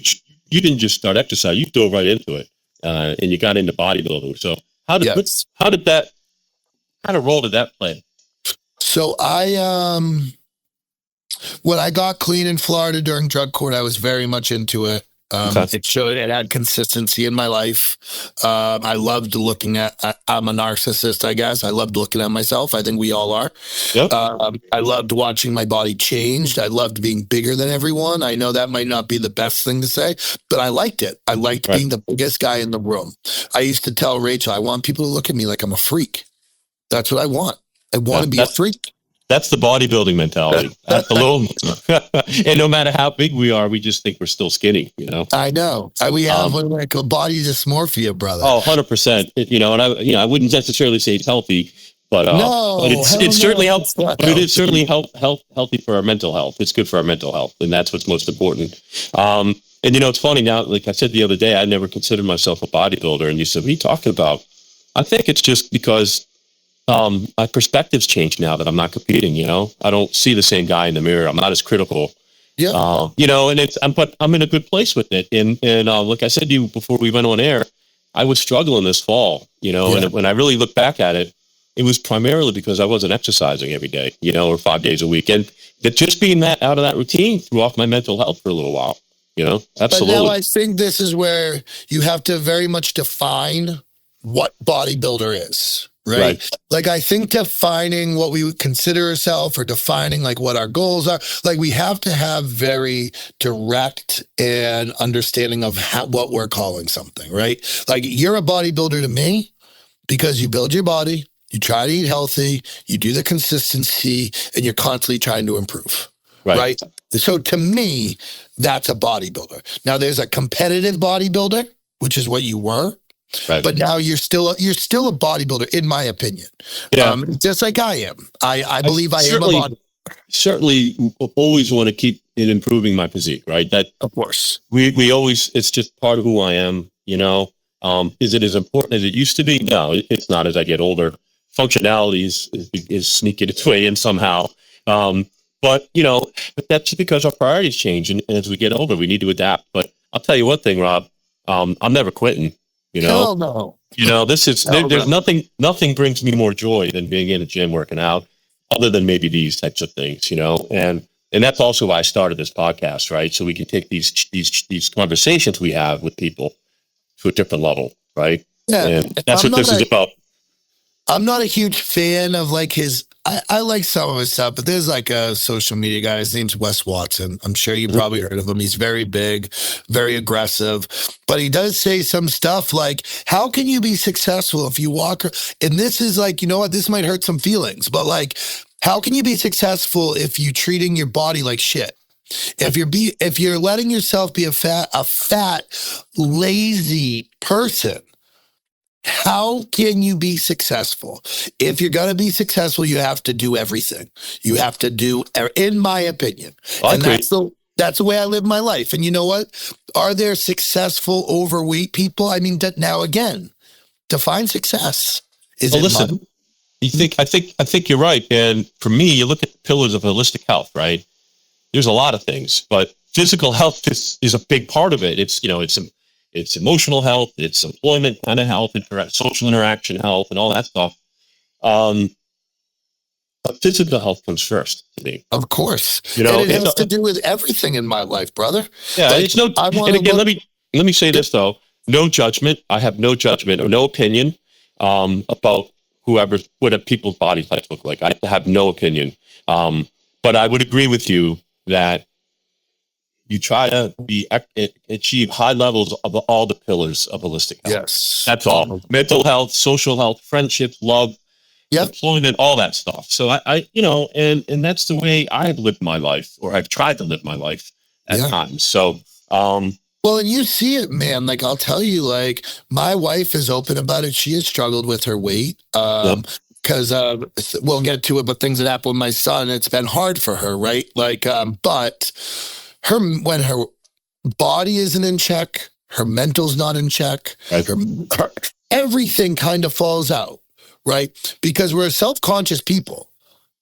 [SPEAKER 3] didn't just start exercise; you dove right into it, and you got into bodybuilding. So how did that kind of role did that play?
[SPEAKER 2] So when I got clean in Florida during drug court, I was very much into it. It had consistency in my life. I loved looking at, I'm a narcissist, I guess. I loved looking at myself. I think we all are.
[SPEAKER 3] Yep.
[SPEAKER 2] I loved watching my body change. I loved being bigger than everyone. I know that might not be the best thing to say, but I liked it. I liked being the biggest guy in the room. I used to tell Rachel, I want people to look at me like I'm a freak. That's what I want. I want to be a freak.
[SPEAKER 3] That's the bodybuilding mentality. And no matter how big we are, we just think we're still skinny,
[SPEAKER 2] I know. We have what I call body dysmorphia, brother.
[SPEAKER 3] Oh, 100%. And I wouldn't necessarily say it's healthy, but
[SPEAKER 2] No, hell
[SPEAKER 3] it's certainly
[SPEAKER 2] no.
[SPEAKER 3] helped, but it is certainly healthy for our mental health. It's good for our mental health, and that's what's most important. And you know, it's funny now. Like I said the other day, I never considered myself a bodybuilder, and you said, "What are you talking about?" I think it's just because my perspective's changed now that I'm not competing. You know, I don't see the same guy in the mirror. I'm not as critical.
[SPEAKER 2] Yeah.
[SPEAKER 3] You know, and but I'm in a good place with it. And like I said to you before we went on air, I was struggling this fall. You know, and when I really look back at it, it was primarily because I wasn't exercising every day. You know, or 5 days a week, and that just being that out of that routine threw off my mental health for a little while. You know, absolutely.
[SPEAKER 2] But now I think this is where you have to very much define what bodybuilder is, right? Like, I think defining what we would consider ourselves or defining like what our goals are, like we have to have very direct and understanding of what we're calling something, right? Like you're a bodybuilder to me because you build your body, you try to eat healthy, you do the consistency, and you're constantly trying to improve, right? So to me, that's a bodybuilder. Now there's a competitive bodybuilder, which is what you were. Right. But now you're still a bodybuilder, in my opinion. Yeah. Just like I am. I believe I am a bodybuilder.
[SPEAKER 3] Certainly always want to keep improving my physique, right? That
[SPEAKER 2] of course.
[SPEAKER 3] We always, it's just part of who I am, you know. Is it as important as it used to be? No, it's not. As I get older, functionality is sneaking its way in somehow. But you know, but that's because our priorities change, and as we get older, we need to adapt. But I'll tell you one thing, Rob, I'm never quitting. You know,
[SPEAKER 2] hell no.
[SPEAKER 3] You know, this is there's nothing brings me more joy than being in a gym working out, other than maybe these types of things. You know, and that's also why I started this podcast, right? So we can take these conversations we have with people to a different level, right?
[SPEAKER 2] Yeah,
[SPEAKER 3] and that's what this is about.
[SPEAKER 2] I'm not a huge fan of like his. I like some of his stuff, but there's like a social media guy. His name's Wes Watson. I'm sure you probably heard of him. He's very big, very aggressive, but he does say some stuff like, how can you be successful if you walk? And this is like, you know what, this might hurt some feelings, but like, how can you be successful if you're treating your body like shit? If you're letting yourself be a fat, lazy person, how can you be successful? If you're going to be successful, you have to do everything. You have to do, in my opinion. And that's the way I live my life. And you know what? Are there successful overweight people? I mean, now again, define success.
[SPEAKER 3] Listen, I think you're right. And for me, you look at the pillars of holistic health, right? There's a lot of things, but physical health is a big part of it. It's, you know, it's emotional health, it's employment kind of health, social interaction health, and all that stuff. But physical health comes first to me.
[SPEAKER 2] Of course,
[SPEAKER 3] you know,
[SPEAKER 2] and it has to do with everything in my life, brother.
[SPEAKER 3] Yeah, like, it's no. And again, let me say this though: no judgment. I have no judgment or no opinion about what people's body types look like. I have no opinion. But I would agree with you that you try to achieve high levels of all the pillars of holistic health.
[SPEAKER 2] Yes.
[SPEAKER 3] That's all. Mental health, social health, friendships, love, employment, all that stuff. So I you know, and that's the way I've lived my life, or I've tried to live my life at times. So,
[SPEAKER 2] well, and you see it, man. Like, I'll tell you, like, my wife is open about it. She has struggled with her weight. Because we'll get to it, but things that happen with my son, it's been hard for her, right? Like, but when her body isn't in check, her mental's not in check, her everything kind of falls out, right? Because we're self-conscious people.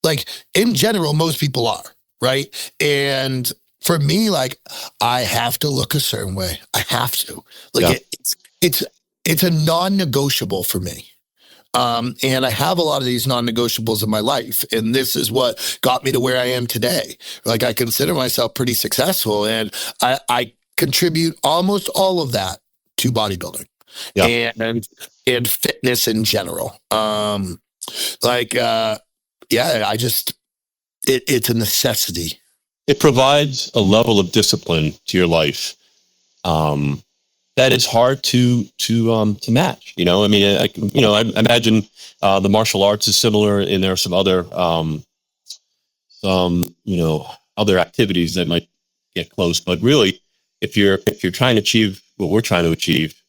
[SPEAKER 2] Like, in general, most people are, right? And for me, like, I have to look a certain way. I have to. Like, it's a non-negotiable for me. And I have a lot of these non-negotiables in my life. And this is what got me to where I am today. Like, I consider myself pretty successul, and I contribute almost all of that to bodybuilding and fitness in general. It's a necessity.
[SPEAKER 3] It provides a level of discipline to your life. That is hard to match. You know, I mean, I imagine the martial arts is similar, and there are some other other activities that might get close. But really, if you're trying to achieve what we're trying to achieve,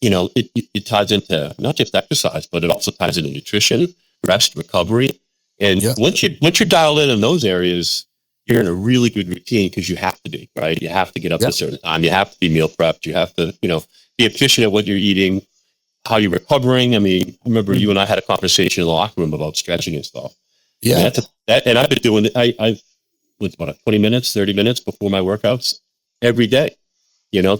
[SPEAKER 3] it ties into not just exercise, but it also ties into nutrition, rest, recovery. And
[SPEAKER 2] Yeah.
[SPEAKER 3] once you dial in those areas, you're in a really good routine because you have to be, right? You have to get up at a certain time. You have to be meal prepped. You have to, be efficient at what you're eating, how you're recovering. I mean, I remember you and I had a conversation in the locker room about stretching and stuff.
[SPEAKER 2] Yeah.
[SPEAKER 3] And I've been doing it. I've with about 20 minutes, 30 minutes before my workouts every day,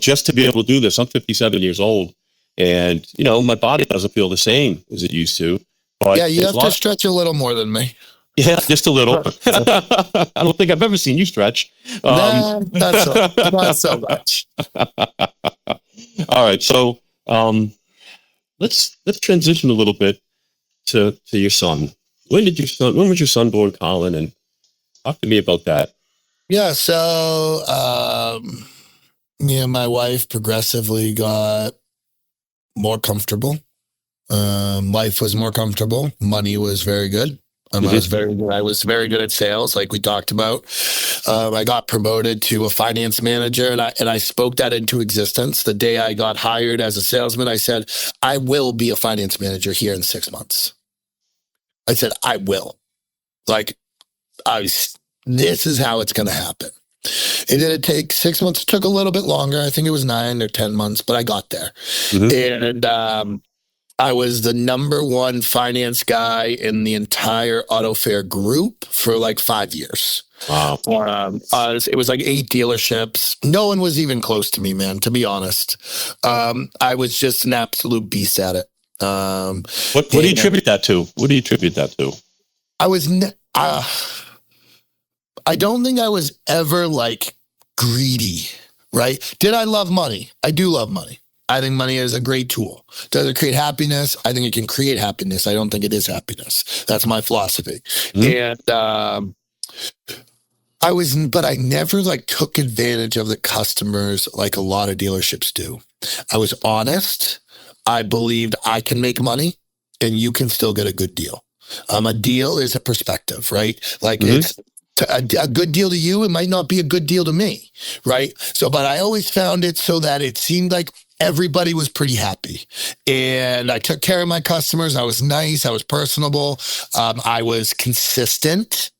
[SPEAKER 3] just to be able to do this. I'm 57 years old and, my body doesn't feel the same as it used to. But
[SPEAKER 2] yeah, you have to stretch a little more than me.
[SPEAKER 3] Yeah, just a little. I don't think I've ever seen you stretch.
[SPEAKER 2] Nah, not so much.
[SPEAKER 3] All right. So let's transition a little bit to your son. When was your son born, Colin? And talk to me about that.
[SPEAKER 2] Yeah, so me and my wife progressively got more comfortable. Life was more comfortable. Money was very good. I was very good at sales, like we talked about. I got promoted to a finance manager, and I spoke that into existence. The day I got hired as a salesman, I said, I will be a finance manager here in 6 months. I said, I will. This is how it's going to happen. It didn't take 6 months. It took a little bit longer. I think it was 9 or 10 months, but I got there. And I was the number one finance guy in the entire Auto Fair group for like 5 years.
[SPEAKER 3] Wow.
[SPEAKER 2] It was like 8 dealerships. No one was even close to me, man, to be honest. I was just an absolute beast at it.
[SPEAKER 3] What do you attribute that to?
[SPEAKER 2] I don't think I was ever like greedy, right? Did I love money? I do love money. I think money is a great tool. Does it create happiness? I think it can create happiness. I don't think it is happiness. That's my philosophy. And I never like took advantage of the customers like a lot of dealerships do. I was honest. I believed I can make money and you can still get a good deal. A deal is a perspective, right? Like it's a good deal to you. It might not be a good deal to me, right? So, but I always found it so that it seemed like everybody was pretty happy. And I took care of my customers. I was nice. I was personable. I was consistent.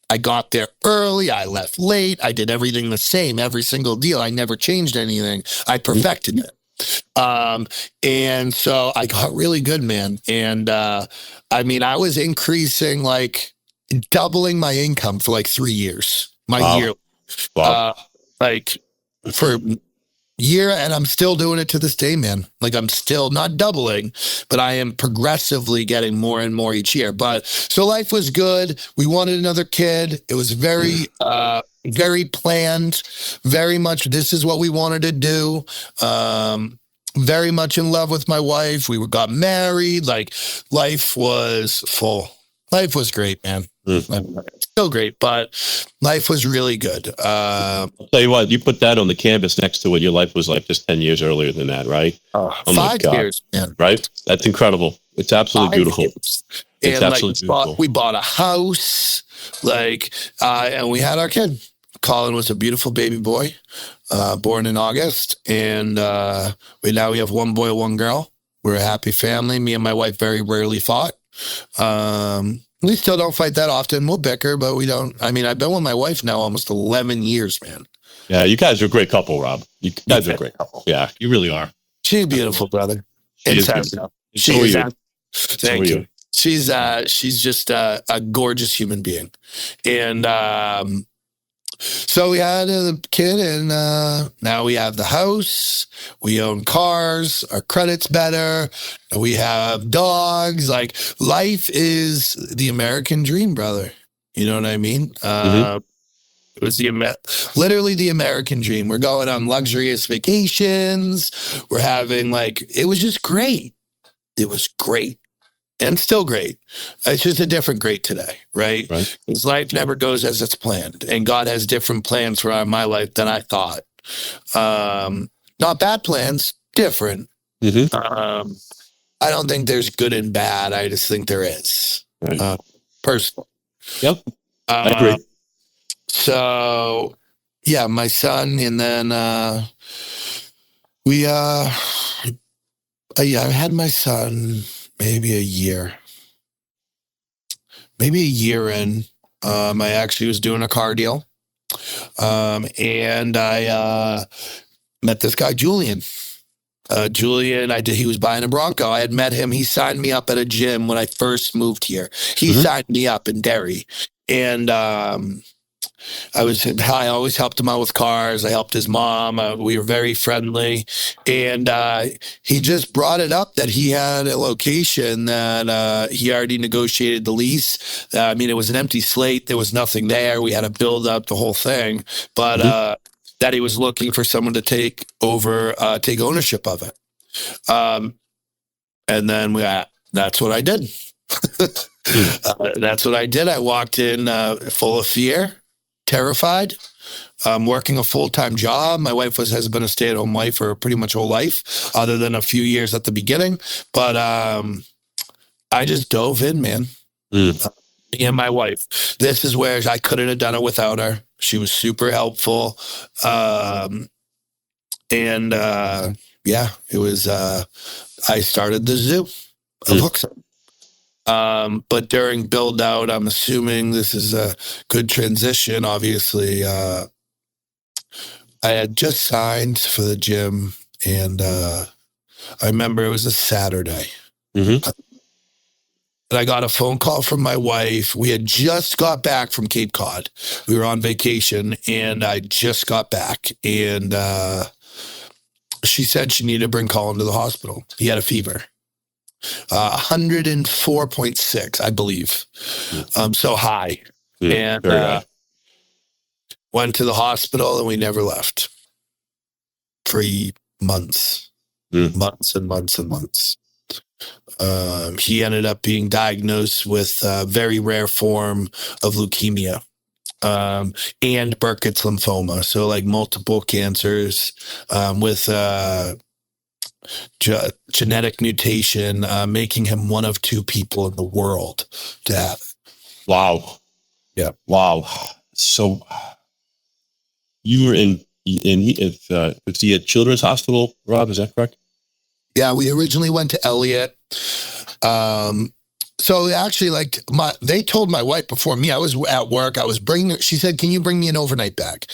[SPEAKER 2] I got there early. I left late. I did everything the same, every single deal. I never changed anything. I perfected it. And so I got really good, man. And I mean, I was increasing, like doubling my income for like 3 years, year, like for year. And I'm still doing it to this day, man. Like I'm still not doubling, but I am progressively getting more and more each year. But so life was good. We wanted another kid. It was very, very planned, very much. This is what we wanted to do. Very much in love with my wife. We got married. Like life was full. Life was great, man. Still great, but life was really good.
[SPEAKER 3] I'll tell you what, you put that on the canvas next to what your life was like just 10 years earlier than that, right?
[SPEAKER 2] Oh 5 years, man.
[SPEAKER 3] Right? That's incredible. It's absolutely beautiful. It's
[SPEAKER 2] absolutely beautiful. We bought a house, and we had our kid. Colin was a beautiful baby boy, born in August. And we have one boy, one girl. We're a happy family. Me and my wife very rarely fought. We still don't fight that often. We'll bicker, but we don't. I mean, I've been with my wife now almost 11 years, man.
[SPEAKER 3] Yeah, you guys are a great couple, Rob. You guys are a great couple. Yeah, you really are.
[SPEAKER 2] She's a beautiful, brother.
[SPEAKER 3] Thank
[SPEAKER 2] you. She's just a gorgeous human being. And so we had a kid, and now we have the house. We own cars. Our credit's better. We have dogs. Like life is the American dream, brother. You know what I mean? It was literally the American dream. We're going on luxurious vacations. We're having it was just great. It was great. And still great. It's just a different great today, right? Because life never goes as it's planned. And God has different plans for my life than I thought. Not bad plans, different. I don't think there's good and bad. I just think there is. Personally.
[SPEAKER 3] Yep. I agree.
[SPEAKER 2] So, yeah, my son, and then we I had my son maybe a year in. I actually was doing a car deal. And I met this guy, Julian. He was buying a Bronco. I had met him. He signed me up at a gym when I first moved here. He signed me up in Derry. And I always helped him out with cars. I helped his mom. We were very friendly. And he just brought it up that he had a location that he already negotiated the lease. I mean, it was an empty slate. There was nothing there. We had to build up the whole thing. But that he was looking for someone to take ownership of it. And then that's what I did. That's what I did. I walked in full of fear, terrified. Working a full-time job. My wife has been a stay-at-home wife for pretty much whole life, other than a few years at the beginning. But I just dove in, man. Me and my wife. This is where I couldn't have done it without her. She was super helpful. It was, I started the zoo of Hooksett. But during build out, I'm assuming this is a good transition. Obviously, I had just signed for the gym, and I remember it was a Saturday. And I got a phone call from my wife. We had just got back from Cape Cod. We were on vacation, and I just got back. And she said she needed to bring Colin to the hospital. He had a fever. 104.6, I believe. So high. And went to the hospital, and we never left for months. Months and months and months. He ended up being diagnosed with a very rare form of leukemia and Burkitt's lymphoma. So like multiple cancers with genetic mutation, making him one of 2 people in the world to have it.
[SPEAKER 3] Wow.
[SPEAKER 2] Yeah.
[SPEAKER 3] Wow. So you were was he at Children's Hospital, Rob? Is that correct?
[SPEAKER 2] Yeah, we originally went to Elliott. So actually, they told my wife before me. I was at work. She said, "Can you bring me an overnight bag?"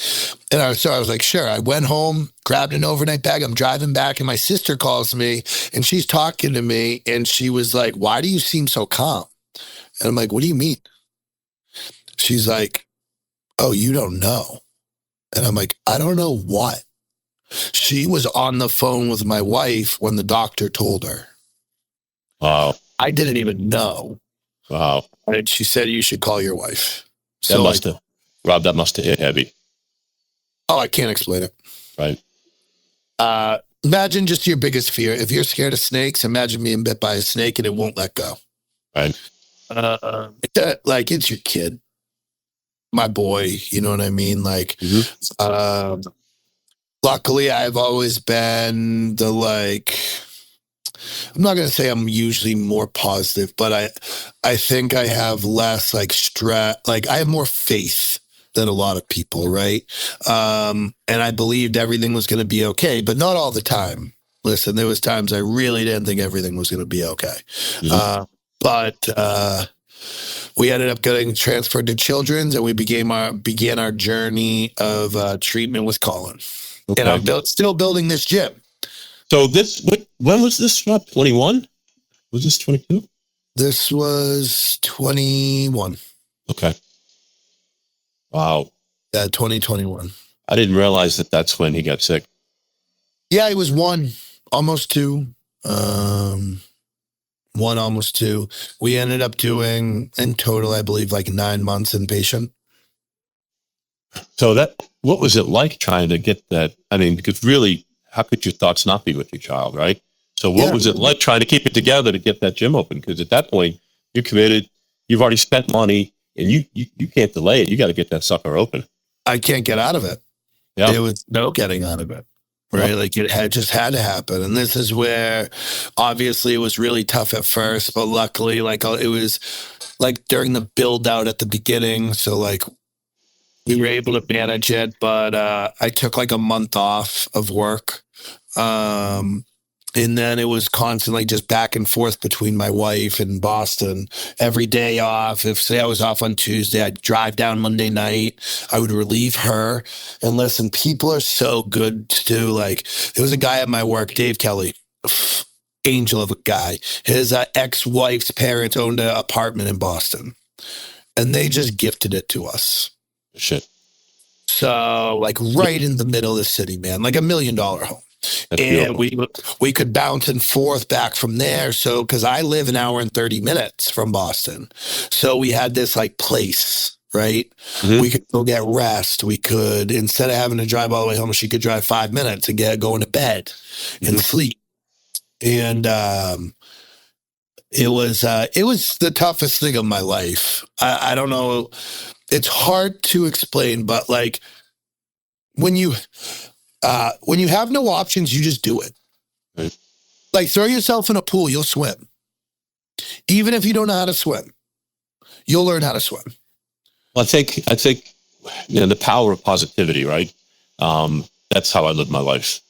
[SPEAKER 2] And so I was like, "Sure." I went home, grabbed an overnight bag. I'm driving back, and my sister calls me, and she's talking to me, and she was like, "Why do you seem so calm?" And I'm like, "What do you mean?" She's like, "Oh, you don't know." And I'm like, "I don't know what." She was on the phone with my wife when the doctor told her.
[SPEAKER 3] Wow.
[SPEAKER 2] I didn't even know.
[SPEAKER 3] Wow.
[SPEAKER 2] And she said, "You should call your wife."
[SPEAKER 3] That must have hit heavy.
[SPEAKER 2] Oh, I can't explain it.
[SPEAKER 3] Right.
[SPEAKER 2] Imagine just your biggest fear. If you're scared of snakes, imagine being bit by a snake and it won't let go.
[SPEAKER 3] Right.
[SPEAKER 2] It's your kid. My boy, you know what I mean? Luckily, I've always been I'm not going to say I'm usually more positive, but I think I have less stress. I have more faith than a lot of people, right? And I believed everything was going to be okay, but not all the time. Listen, there was times I really didn't think everything was going to be okay. But we ended up getting transferred to Children's, and we began our journey of treatment with Colin. Okay. And I'm still building this gym.
[SPEAKER 3] So when was this, Rob? 21? Was this 22?
[SPEAKER 2] This was 21.
[SPEAKER 3] Okay. Wow.
[SPEAKER 2] Yeah, 2021.
[SPEAKER 3] I didn't realize that's when he got sick.
[SPEAKER 2] Yeah, he was 1, almost 2. 1, almost 2. We ended up doing, in total, I believe, 9 months inpatient.
[SPEAKER 3] So what was it like trying to get that? I mean, because really, how could your thoughts not be with your child, right? So what was it like trying to keep it together to get that gym open? Because at that point, you're committed, you've already spent money, and you can't delay it. You got to get that sucker open.
[SPEAKER 2] I can't get out of it. Yeah. There was no getting out of it, right? It had to happen. And this is where, obviously, it was really tough at first, but luckily, it was during the build out at the beginning. So we were able to manage it, but I took a month off of work. And then it was constantly just back and forth between my wife and Boston. Every day off. If, say, I was off on Tuesday, I'd drive down Monday night. I would relieve her. And listen, people are so good too. Like, there was a guy at my work, Dave Kelly, angel of a guy. His ex-wife's parents owned an apartment in Boston, and they just gifted it to us.
[SPEAKER 3] Shit.
[SPEAKER 2] So, like, right in the middle of the city, man, like $1 million home.
[SPEAKER 3] That's
[SPEAKER 2] And
[SPEAKER 3] beautiful.
[SPEAKER 2] we could bounce and forth back from there. So, because I live an hour and 30 minutes from Boston. So we had this like place, right?
[SPEAKER 3] Mhm.
[SPEAKER 2] We could go get rest. We could, instead of having to drive all the way home, she could drive 5 minutes and go into bed and sleep. And it was the toughest thing of my life. I don't know. It's hard to explain, but like when you have no options, you just do it.
[SPEAKER 3] Right.
[SPEAKER 2] Like, throw yourself in a pool, you'll swim. Even if you don't know how to swim, you'll learn how to swim.
[SPEAKER 3] Well, I think the power of positivity, right? That's how I live my life,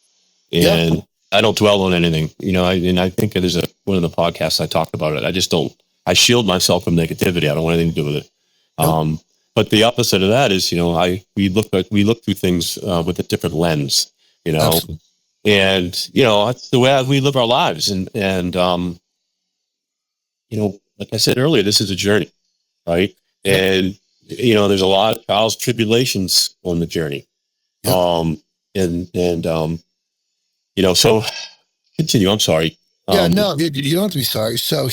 [SPEAKER 3] and
[SPEAKER 2] Yeah.
[SPEAKER 3] I don't dwell on anything. I think there's one of the podcasts I talked about it. I just don't. I shield myself from negativity. I don't want anything to do with it.
[SPEAKER 2] Nope.
[SPEAKER 3] But the opposite of that is, we look through things with a different lens,
[SPEAKER 2] Absolutely.
[SPEAKER 3] and that's the way we live our lives. And like I said earlier, this is a journey, right?
[SPEAKER 2] Yep.
[SPEAKER 3] And there's a lot of trials, tribulations on the journey.
[SPEAKER 2] Yep.
[SPEAKER 3] So continue. I'm sorry.
[SPEAKER 2] Yeah, no, you don't have to be sorry. So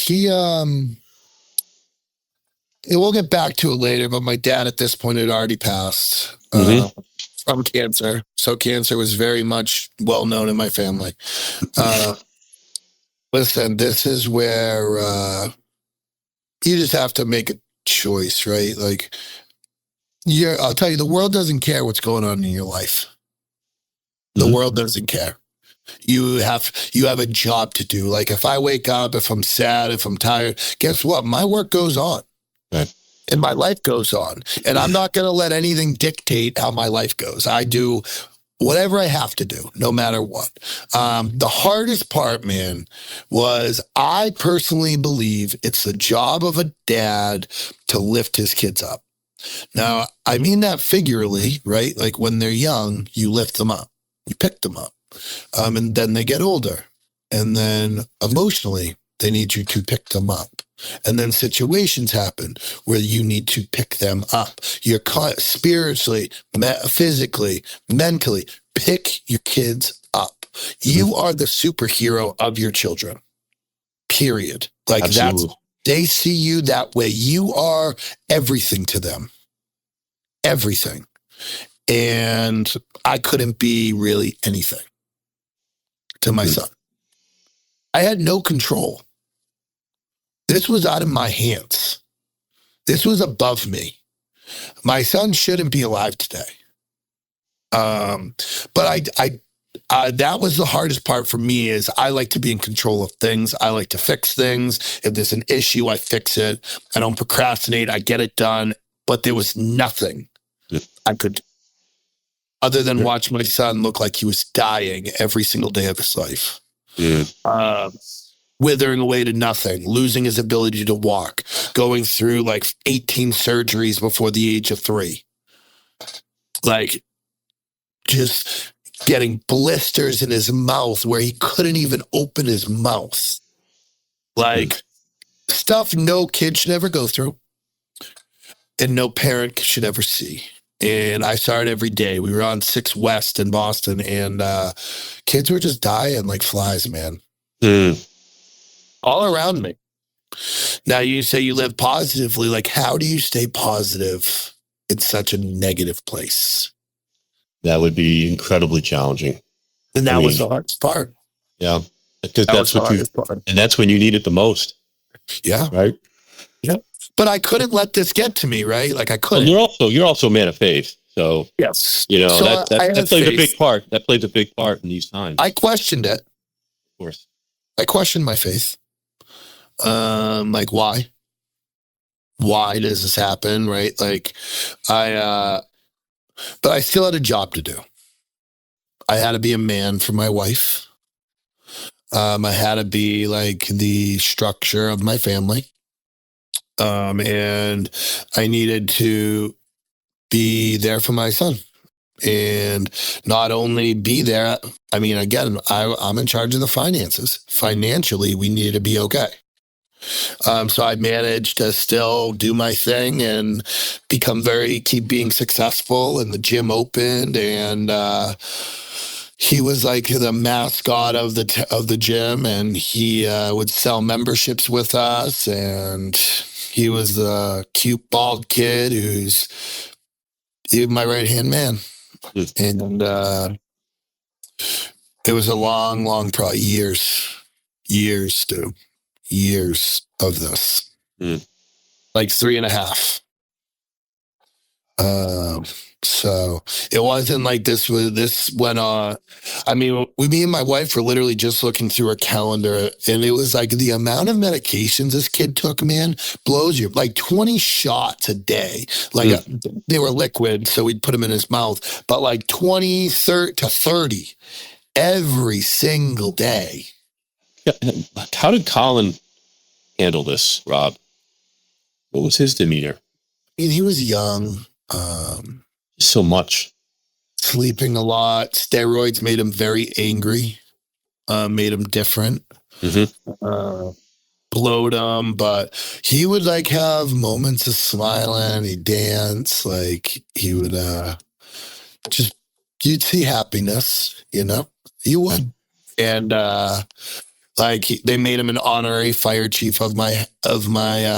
[SPEAKER 2] we'll get back to it later, but my dad at this point had already passed from cancer. So cancer was very much well known in my family. Listen, this is where you just have to make a choice, right? Like, I'll tell you, the world doesn't care what's going on in your life. The world doesn't care. You have a job to do. Like, if I wake up, if I'm sad, if I'm tired, guess what? My work goes on.
[SPEAKER 3] Right.
[SPEAKER 2] And my life goes on. And I'm not going to let anything dictate how my life goes. I do whatever I have to do, no matter what. The hardest part, man, was I personally believe it's the job of a dad to lift his kids up. Now, I mean that figuratively, right? Like, when they're young, you lift them up. You pick them up. And then they get older. And then emotionally, they need you to pick them up. And then situations happen where you need to pick them up. You're spiritually, physically, mentally, pick your kids up. You are the superhero of your children, period. Like,
[SPEAKER 3] Absolutely.
[SPEAKER 2] they see you that way. You are everything to them. Everything. And I couldn't be really anything to my son. I had no control. This was out of my hands. This was above me. My son shouldn't be alive today. But that was the hardest part for me. Is I like to be in control of things. I like to fix things. If there's an issue, I fix it. I don't procrastinate. I get it done. But there was nothing I could do other than watch my son look like he was dying every single day of his life. Withering away to nothing, losing his ability to walk, going through like 18 surgeries before the age of 3. Like, just getting blisters in his mouth where he couldn't even open his mouth. Like, stuff no kid should ever go through and no parent should ever see. And I saw it every day. We were on 6 West in Boston, and kids were just dying like flies, man. All around me. Now, you say you live positively. Like, how do you stay positive in such a negative place?
[SPEAKER 3] That would be incredibly challenging.
[SPEAKER 2] And that was the hardest part.
[SPEAKER 3] Yeah. Because that's when you need it the most.
[SPEAKER 2] Yeah.
[SPEAKER 3] Right.
[SPEAKER 2] Yeah. But I couldn't let this get to me, right? Like, I couldn't.
[SPEAKER 3] Well, you're also a man of faith. So,
[SPEAKER 2] yes.
[SPEAKER 3] So
[SPEAKER 2] that
[SPEAKER 3] plays a big part. That plays a big part in these times.
[SPEAKER 2] I questioned it.
[SPEAKER 3] Of course.
[SPEAKER 2] I questioned my faith. Like, why? Why does this happen? Right? Like, but I still had a job to do. I had to be a man for my wife. I had to be like the structure of my family. And I needed to be there for my son. And not only be there, I mean, again, I'm in charge of the finances. Financially, we needed to be okay. So I managed to still do my thing and keep being successful. And the gym opened, and he was like the mascot of the gym, and he would sell memberships with us. And he was the cute bald kid who's my right hand man. And it was a long, probably years, Stu, years of this, like 3.5. So it wasn't like this went on. I mean, me and my wife were literally just looking through her calendar, and it was like the amount of medications this kid took, man, blows you. Like 20 shots a day. Like they were liquid, so we'd put them in his mouth, but like 20 to 30 every single day.
[SPEAKER 3] Yeah. How did Colin handle this, Rob? What was his demeanor?
[SPEAKER 2] I mean, he was young.
[SPEAKER 3] So much.
[SPEAKER 2] Sleeping a lot. Steroids made him very angry. Made him different. Blowed him, but he would like have moments of smiling. He'd dance. Like he would you'd see happiness, you know? You would. And like they made him an honorary fire chief of my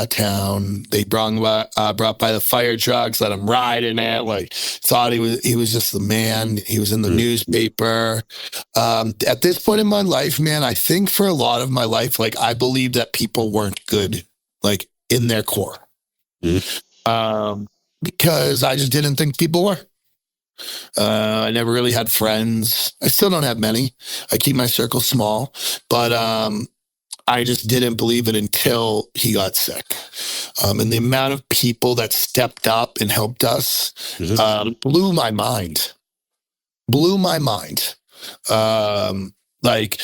[SPEAKER 2] town. They brought by the fire trucks, let him ride in it. Like thought he was just the man. He was in the newspaper. At this point in my life, man, I think for a lot of my life, like I believed that people weren't good, like in their core, because I just didn't think people were. I never really had friends. I still don't have many. I keep my circle small, but I just didn't believe it until he got sick. And the amount of people that stepped up and helped us blew my mind. Like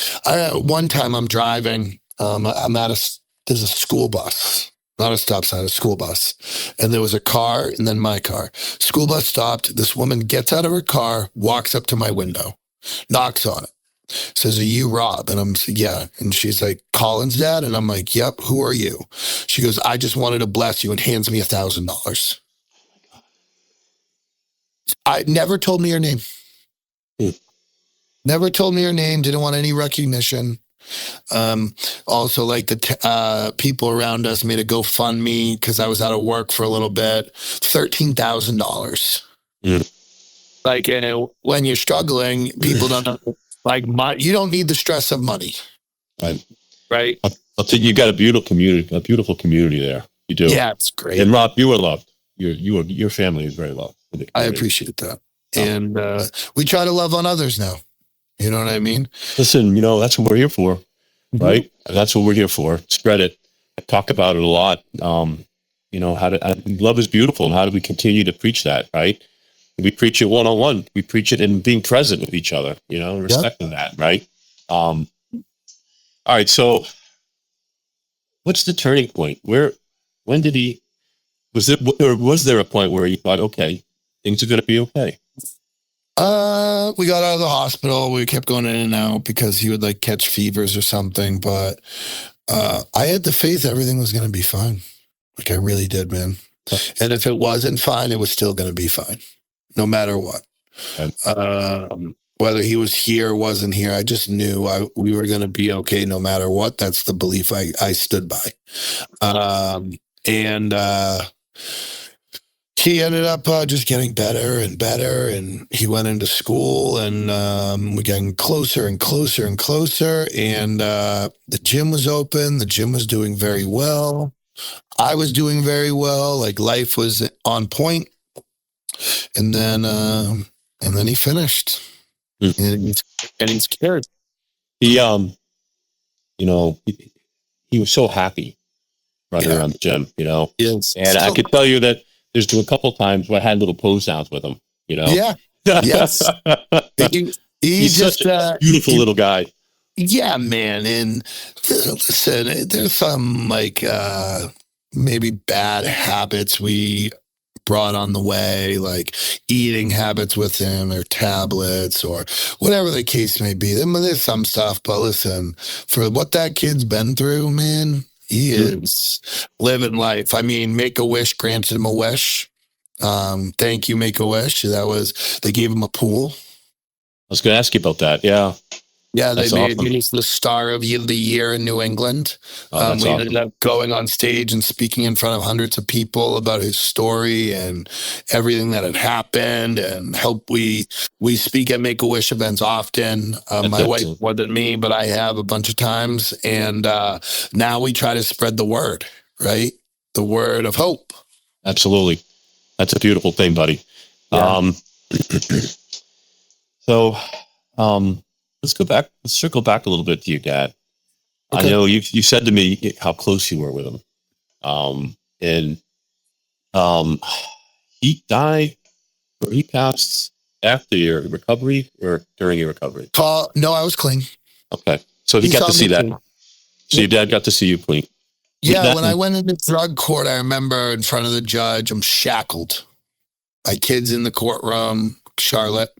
[SPEAKER 2] one time I'm driving, there's a school bus. Not a stop sign, a school bus. And there was a car and then my car. School bus stopped. This woman gets out of her car, walks up to my window, knocks on it, says, "Are you Rob?" And I'm like, "Yeah." And she's like, "Colin's dad?" And I'm like, "Yep. Who are you?" She goes, "I just wanted to bless you," and hands me $1,000. I never told me her name. Never told me her name. Didn't want any recognition. Also, like the people around us made a GoFundMe because I was out of work for a little bit. $13,000. Like, and when you're struggling, people don't know. Like, you don't need the stress of money, right?
[SPEAKER 3] I'll tell you, you got a beautiful community there. You do.
[SPEAKER 2] Yeah, it's great.
[SPEAKER 3] And Rob, you are loved. Your family is very loved.
[SPEAKER 2] I appreciate that, and we try to love on others now. You know what I mean?
[SPEAKER 3] Listen, that's what we're here for, right? That's what we're here for. Spread it. I talk about it a lot. Love is beautiful, and how do we continue to preach that, right? We preach it one-on-one. We preach it in being present with each other, respecting that, right? All right, so what's the turning point? Was there a point where you thought, okay, things are going to be okay?
[SPEAKER 2] We got out of the hospital. We kept going in and out because he would like catch fevers or something. But I had the faith everything was going to be fine. Like I really did, man. And if it wasn't fine, it was still going to be fine, no matter what. Whether he was here or wasn't here, I just knew we were going to be okay no matter what. That's the belief I stood by. He ended up just getting better and better, and he went into school, and we're getting closer and closer and closer, and the gym was open. The gym was doing very well. I was doing very well. Like life was on point, and then he finished, and he's scared. He
[SPEAKER 3] was so happy running around the gym,
[SPEAKER 2] Yes.
[SPEAKER 3] And I could tell you that there's been a couple times where I had little pose downs with him,
[SPEAKER 2] Yeah. Yes. He's
[SPEAKER 3] just such a beautiful little guy.
[SPEAKER 2] Yeah, man. And listen, there's some like maybe bad habits we brought on the way, like eating habits with him or tablets or whatever the case may be. There's some stuff, but listen, for what that kid's been through, man, he is living life. I mean, Make-A-Wish granted him a wish. Thank you, Make-A-Wish. They gave him a pool.
[SPEAKER 3] I was going to ask you about that. Yeah.
[SPEAKER 2] Yeah, they
[SPEAKER 3] That's
[SPEAKER 2] made
[SPEAKER 3] awesome.
[SPEAKER 2] me the star of the year in New England.
[SPEAKER 3] Oh, that's
[SPEAKER 2] We
[SPEAKER 3] awesome.
[SPEAKER 2] ended up going on stage and speaking in front of hundreds of people about his story and everything that had happened, and we speak at Make-A-Wish events often.
[SPEAKER 3] That's
[SPEAKER 2] My wife
[SPEAKER 3] excellent.
[SPEAKER 2] wasn't me, but I have a bunch of times, and now we try to spread the word, right? The word of hope.
[SPEAKER 3] Absolutely. That's a beautiful thing, buddy.
[SPEAKER 2] Yeah.
[SPEAKER 3] So, let's go back. Let's circle back a little bit to your dad.
[SPEAKER 2] Okay.
[SPEAKER 3] I know you said to me how close you were with him. And he died, or he passed after your recovery or during your recovery?
[SPEAKER 2] No, I was clean.
[SPEAKER 3] Okay. So he got
[SPEAKER 2] saw
[SPEAKER 3] to see
[SPEAKER 2] me
[SPEAKER 3] that.
[SPEAKER 2] clean.
[SPEAKER 3] So your dad got to see you clean.
[SPEAKER 2] Yeah, when I went into drug court, I remember in front of the judge, I'm shackled. My kids in the courtroom, Charlotte,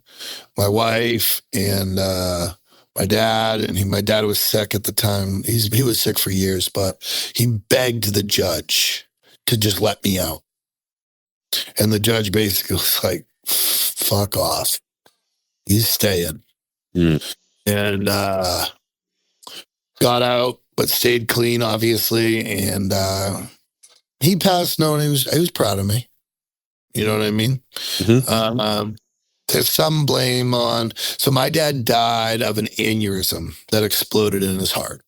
[SPEAKER 2] my wife, and my dad. And my dad was sick at the time. He was sick for years, but he begged the judge to just let me out. And the judge basically was like, fuck off. He's staying. And got out, but stayed clean, obviously. And he passed knowing he was proud of me. You know what I mean? There's some blame on. So my dad died of an aneurysm that exploded in his heart.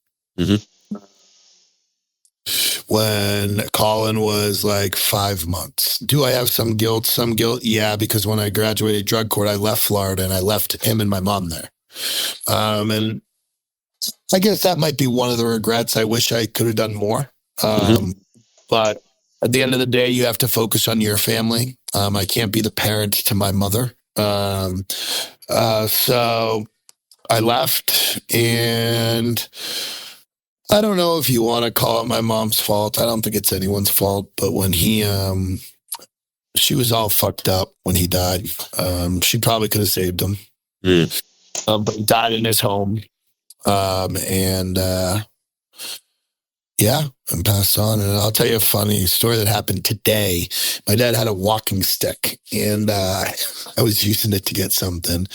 [SPEAKER 2] When Colin was like 5 months. Do I have some guilt? Some guilt, yeah, because when I graduated drug court, I left Florida and I left him and my mom there. And I guess that might be one of the regrets. I wish I could have done more. But at the end of the day, you have to focus on your family. I can't be the parent to my mother. So I left, and I don't know if you want to call it my mom's fault. I don't think it's anyone's fault. But when she was all fucked up when he died. She probably could have saved him. But he died in his home. Yeah, and passed on. And I'll tell you a funny story that happened today. My dad had a walking stick, and I was using it to get something.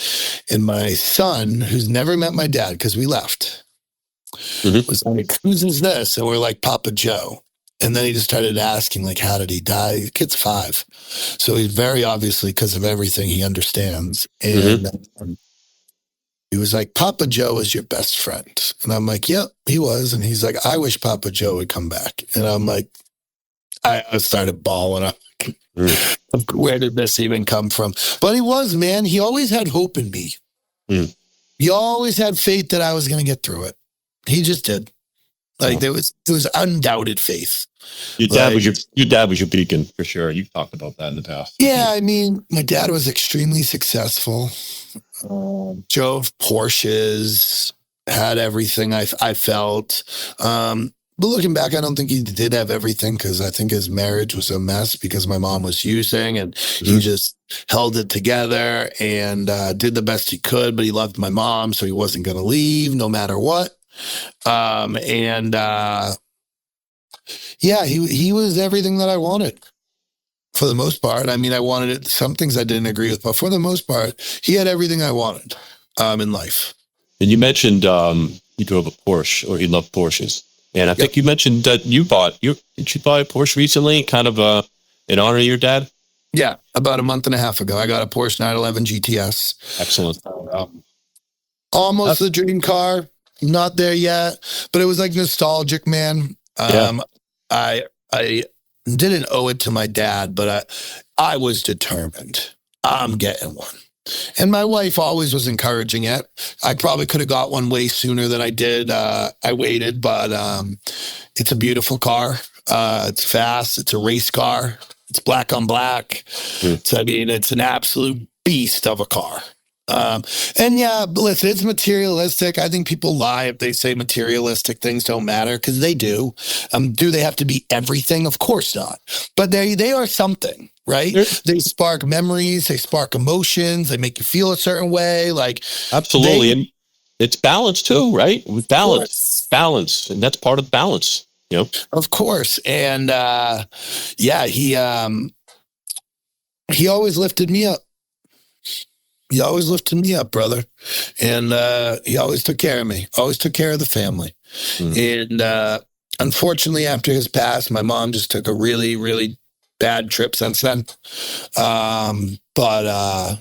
[SPEAKER 2] And my son, who's never met my dad because we left, was like, whose is this? And we're like, Papa Joe. And then he just started asking, like, how did he die? The kid's 5. So he's very obviously, because of everything, he understands. And he was like, Papa Joe is your best friend. And I'm like, yep, he was. And he's like, I wish Papa Joe would come back. And I'm like, I started bawling. Where did this even come from? But he was, man. He always had hope in me. He always had faith that I was going to get through it. He just did. Like, there was undoubted faith.
[SPEAKER 3] Your dad was your beacon for sure. You've talked about that in the past.
[SPEAKER 2] Yeah, I mean, my dad was extremely successful. Drove Porsches, had everything I felt. But looking back, I don't think he did have everything, because I think his marriage was a mess because my mom was using, and he just held it together and did the best he could. But he loved my mom, so he wasn't going to leave no matter what. Yeah, he was everything that I wanted. For the most part. I mean, I wanted it. Some things I didn't agree with, but for the most part, he had everything I wanted in life.
[SPEAKER 3] And you mentioned he drove a Porsche, or he loved Porsches. And I think you mentioned that did you buy a Porsche recently, kind of in honor of your dad?
[SPEAKER 2] Yeah, about a month and a half ago, I got a Porsche 911 GTS.
[SPEAKER 3] Excellent.
[SPEAKER 2] Almost the dream car. Not there yet, but it was like nostalgic, man. I didn't owe it to my dad, but I was determined. I'm getting one. And my wife always was encouraging it. I probably could have got one way sooner than I did. I waited, but it's a beautiful car. It's fast. It's a race car. It's black on black. It's an absolute beast of a car. And yeah, but listen, it's materialistic. I think people lie if they say materialistic things don't matter, because they do. Do they have to be everything? Of course not. But they are something, right? They spark memories, they spark emotions, they make you feel a certain way. Like
[SPEAKER 3] Absolutely. And it's balance too, right? With
[SPEAKER 2] course.
[SPEAKER 3] balance. And that's part of balance, you know?
[SPEAKER 2] Of course. And yeah, he always lifted me up. He always lifted me up, brother. And he always took care of me, always took care of the family. And unfortunately, after his pass, my mom just took a really, really bad trip since then. But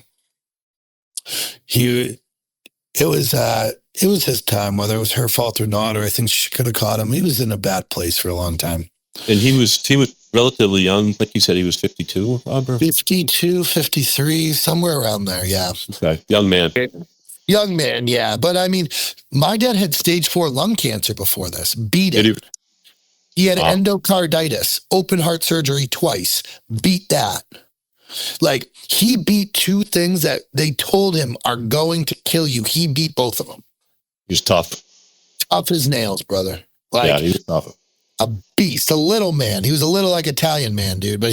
[SPEAKER 2] it was his time, whether it was her fault or not, or I think she could have caught him. He was in a bad place for a long time.
[SPEAKER 3] And he was relatively young. Like you said, he was 52, Robert?
[SPEAKER 2] 52, 53, somewhere around there. Yeah.
[SPEAKER 3] Okay. Young man.
[SPEAKER 2] Young man. Yeah. But I mean, my dad had stage 4 lung cancer before this. Beat it. He had endocarditis, open heart surgery twice. Beat that. Like, he beat 2 things that they told him are going to kill you. He beat both of them.
[SPEAKER 3] He was tough.
[SPEAKER 2] Tough as nails, brother. Like,
[SPEAKER 3] yeah, he was tough.
[SPEAKER 2] A beast, a little man. He was a little like Italian man, dude, but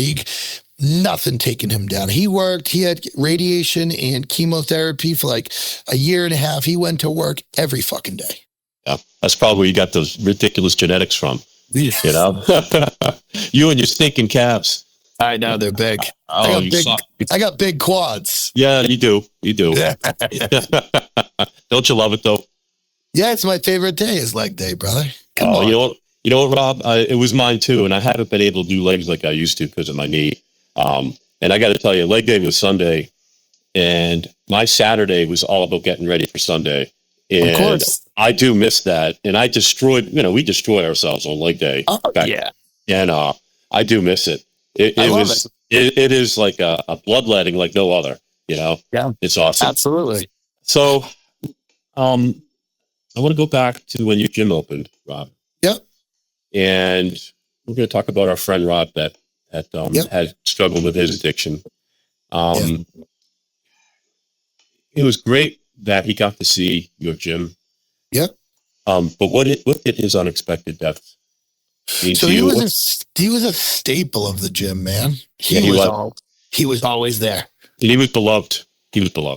[SPEAKER 2] nothing taking him down. He worked, he had radiation and chemotherapy for like a year and a half. He went to work every fucking day.
[SPEAKER 3] Yeah, that's probably where you got those ridiculous genetics from. You know, you and your stinking calves.
[SPEAKER 2] I know, they're big. I got big quads.
[SPEAKER 3] Yeah, you do. Don't you love it though?
[SPEAKER 2] Yeah, it's my favorite day. Is leg day, brother. Come on.
[SPEAKER 3] You know what, Rob? It was mine too, and I haven't been able to do legs like I used to because of my knee. And I got to tell you, leg day was Sunday, and my Saturday was all about getting ready for Sunday. And of course, I do miss that, and we destroy ourselves on leg day.
[SPEAKER 2] Yeah,
[SPEAKER 3] and I do miss it. It is like a bloodletting like no other. You know,
[SPEAKER 2] yeah,
[SPEAKER 3] it's awesome.
[SPEAKER 2] Absolutely.
[SPEAKER 3] So, I want to go back to when your gym opened, Rob.
[SPEAKER 2] Yep.
[SPEAKER 3] And we're going to talk about our friend Rob that had struggled with his addiction. It was great that he got to see your gym.
[SPEAKER 2] Yep.
[SPEAKER 3] But what did his unexpected death mean to you?
[SPEAKER 2] He was a staple of the gym, man. He was always there.
[SPEAKER 3] And he was beloved.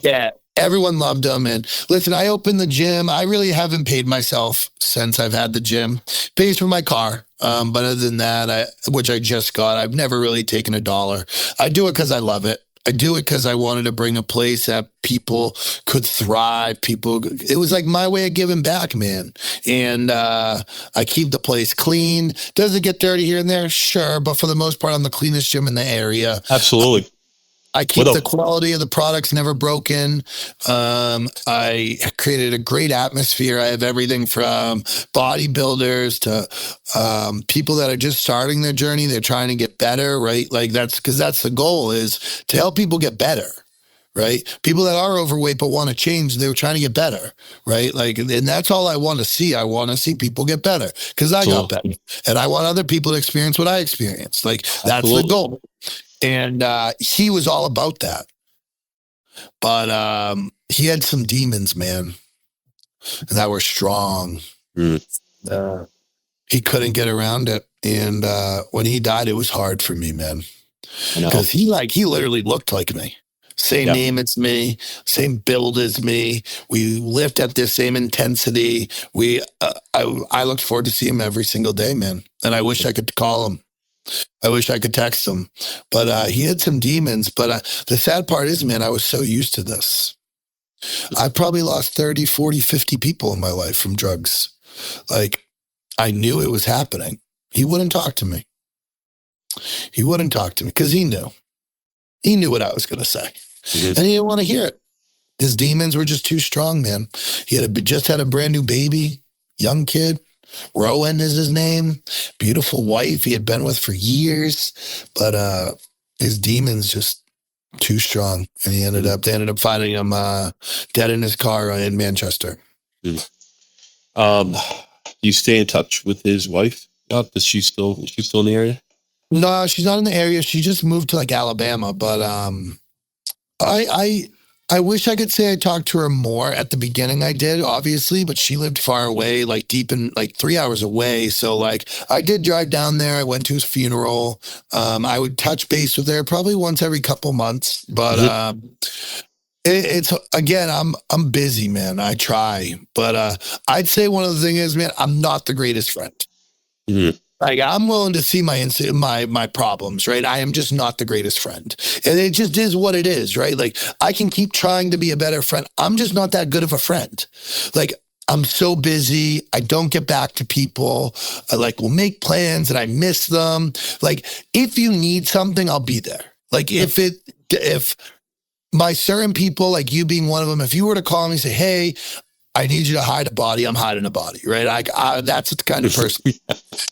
[SPEAKER 2] Yeah. Everyone loved him. And listen, I opened the gym. I really haven't paid myself since I've had the gym. Pays for my car. But other than that, which I just got, I've never really taken $1. I do it because I love it. I do it because I wanted to bring a place that people could thrive. It was like my way of giving back, man. And I keep the place clean. Does it get dirty here and there? Sure. But for the most part, I'm the cleanest gym in the area.
[SPEAKER 3] Absolutely.
[SPEAKER 2] I keep the quality of the products never broken. I created a great atmosphere. I have everything from bodybuilders to people that are just starting their journey. They're trying to get better, right? Like that's the goal, is to help people get better, right? People that are overweight but want to change, they're trying to get better, right? Like, and that's all I want to see. I want to see people get better because I got better, and I want other people to experience what I experienced. Like that's the goal. And he was all about that. But he had some demons, man, that were strong. He couldn't get around it. And when he died, it was hard for me, man. Because he literally looked like me. Same name as me, same build as me. We lived at the same intensity. I looked forward to see him every single day, man. And I wish I could call him. I wish I could text him, but he had some demons. But the sad part is, man, I was so used to this. I probably lost 30, 40, 50 people in my life from drugs. Like, I knew it was happening. He wouldn't talk to me. Because he knew. He knew what I was going to say. And he didn't want to hear it. His demons were just too strong, man. He just had a brand new baby, young kid. Rowan is his name. Beautiful wife he had been with for years, but his demons just too strong, and they ended up finding him dead in his car in Manchester.
[SPEAKER 3] Do you stay in touch with his wife? Is she still in the area? No,
[SPEAKER 2] she's not in the area. She just moved to like Alabama, but I I wish I could say I talked to her more. At the beginning I did, obviously, but she lived far away, like deep in like 3 hours away. So like I did drive down there. I went to his funeral. I would touch base with her probably once every couple months, but it's again, I'm busy, man. I try, but I'd say one of the things is, man, I'm not the greatest friend.
[SPEAKER 3] Mhm.
[SPEAKER 2] Like I'm willing to see my problems, right? I am just not the greatest friend, and it just is what it is, right? Like I can keep trying to be a better friend. I'm just not that good of a friend. Like I'm so busy, I don't get back to people. I like will make plans and I miss them. Like if you need something, I'll be there. Like if my certain people, like you being one of them, if you were to call me and say, "Hey, I need you to hide a body," I'm hiding a body, right? That's the kind of person.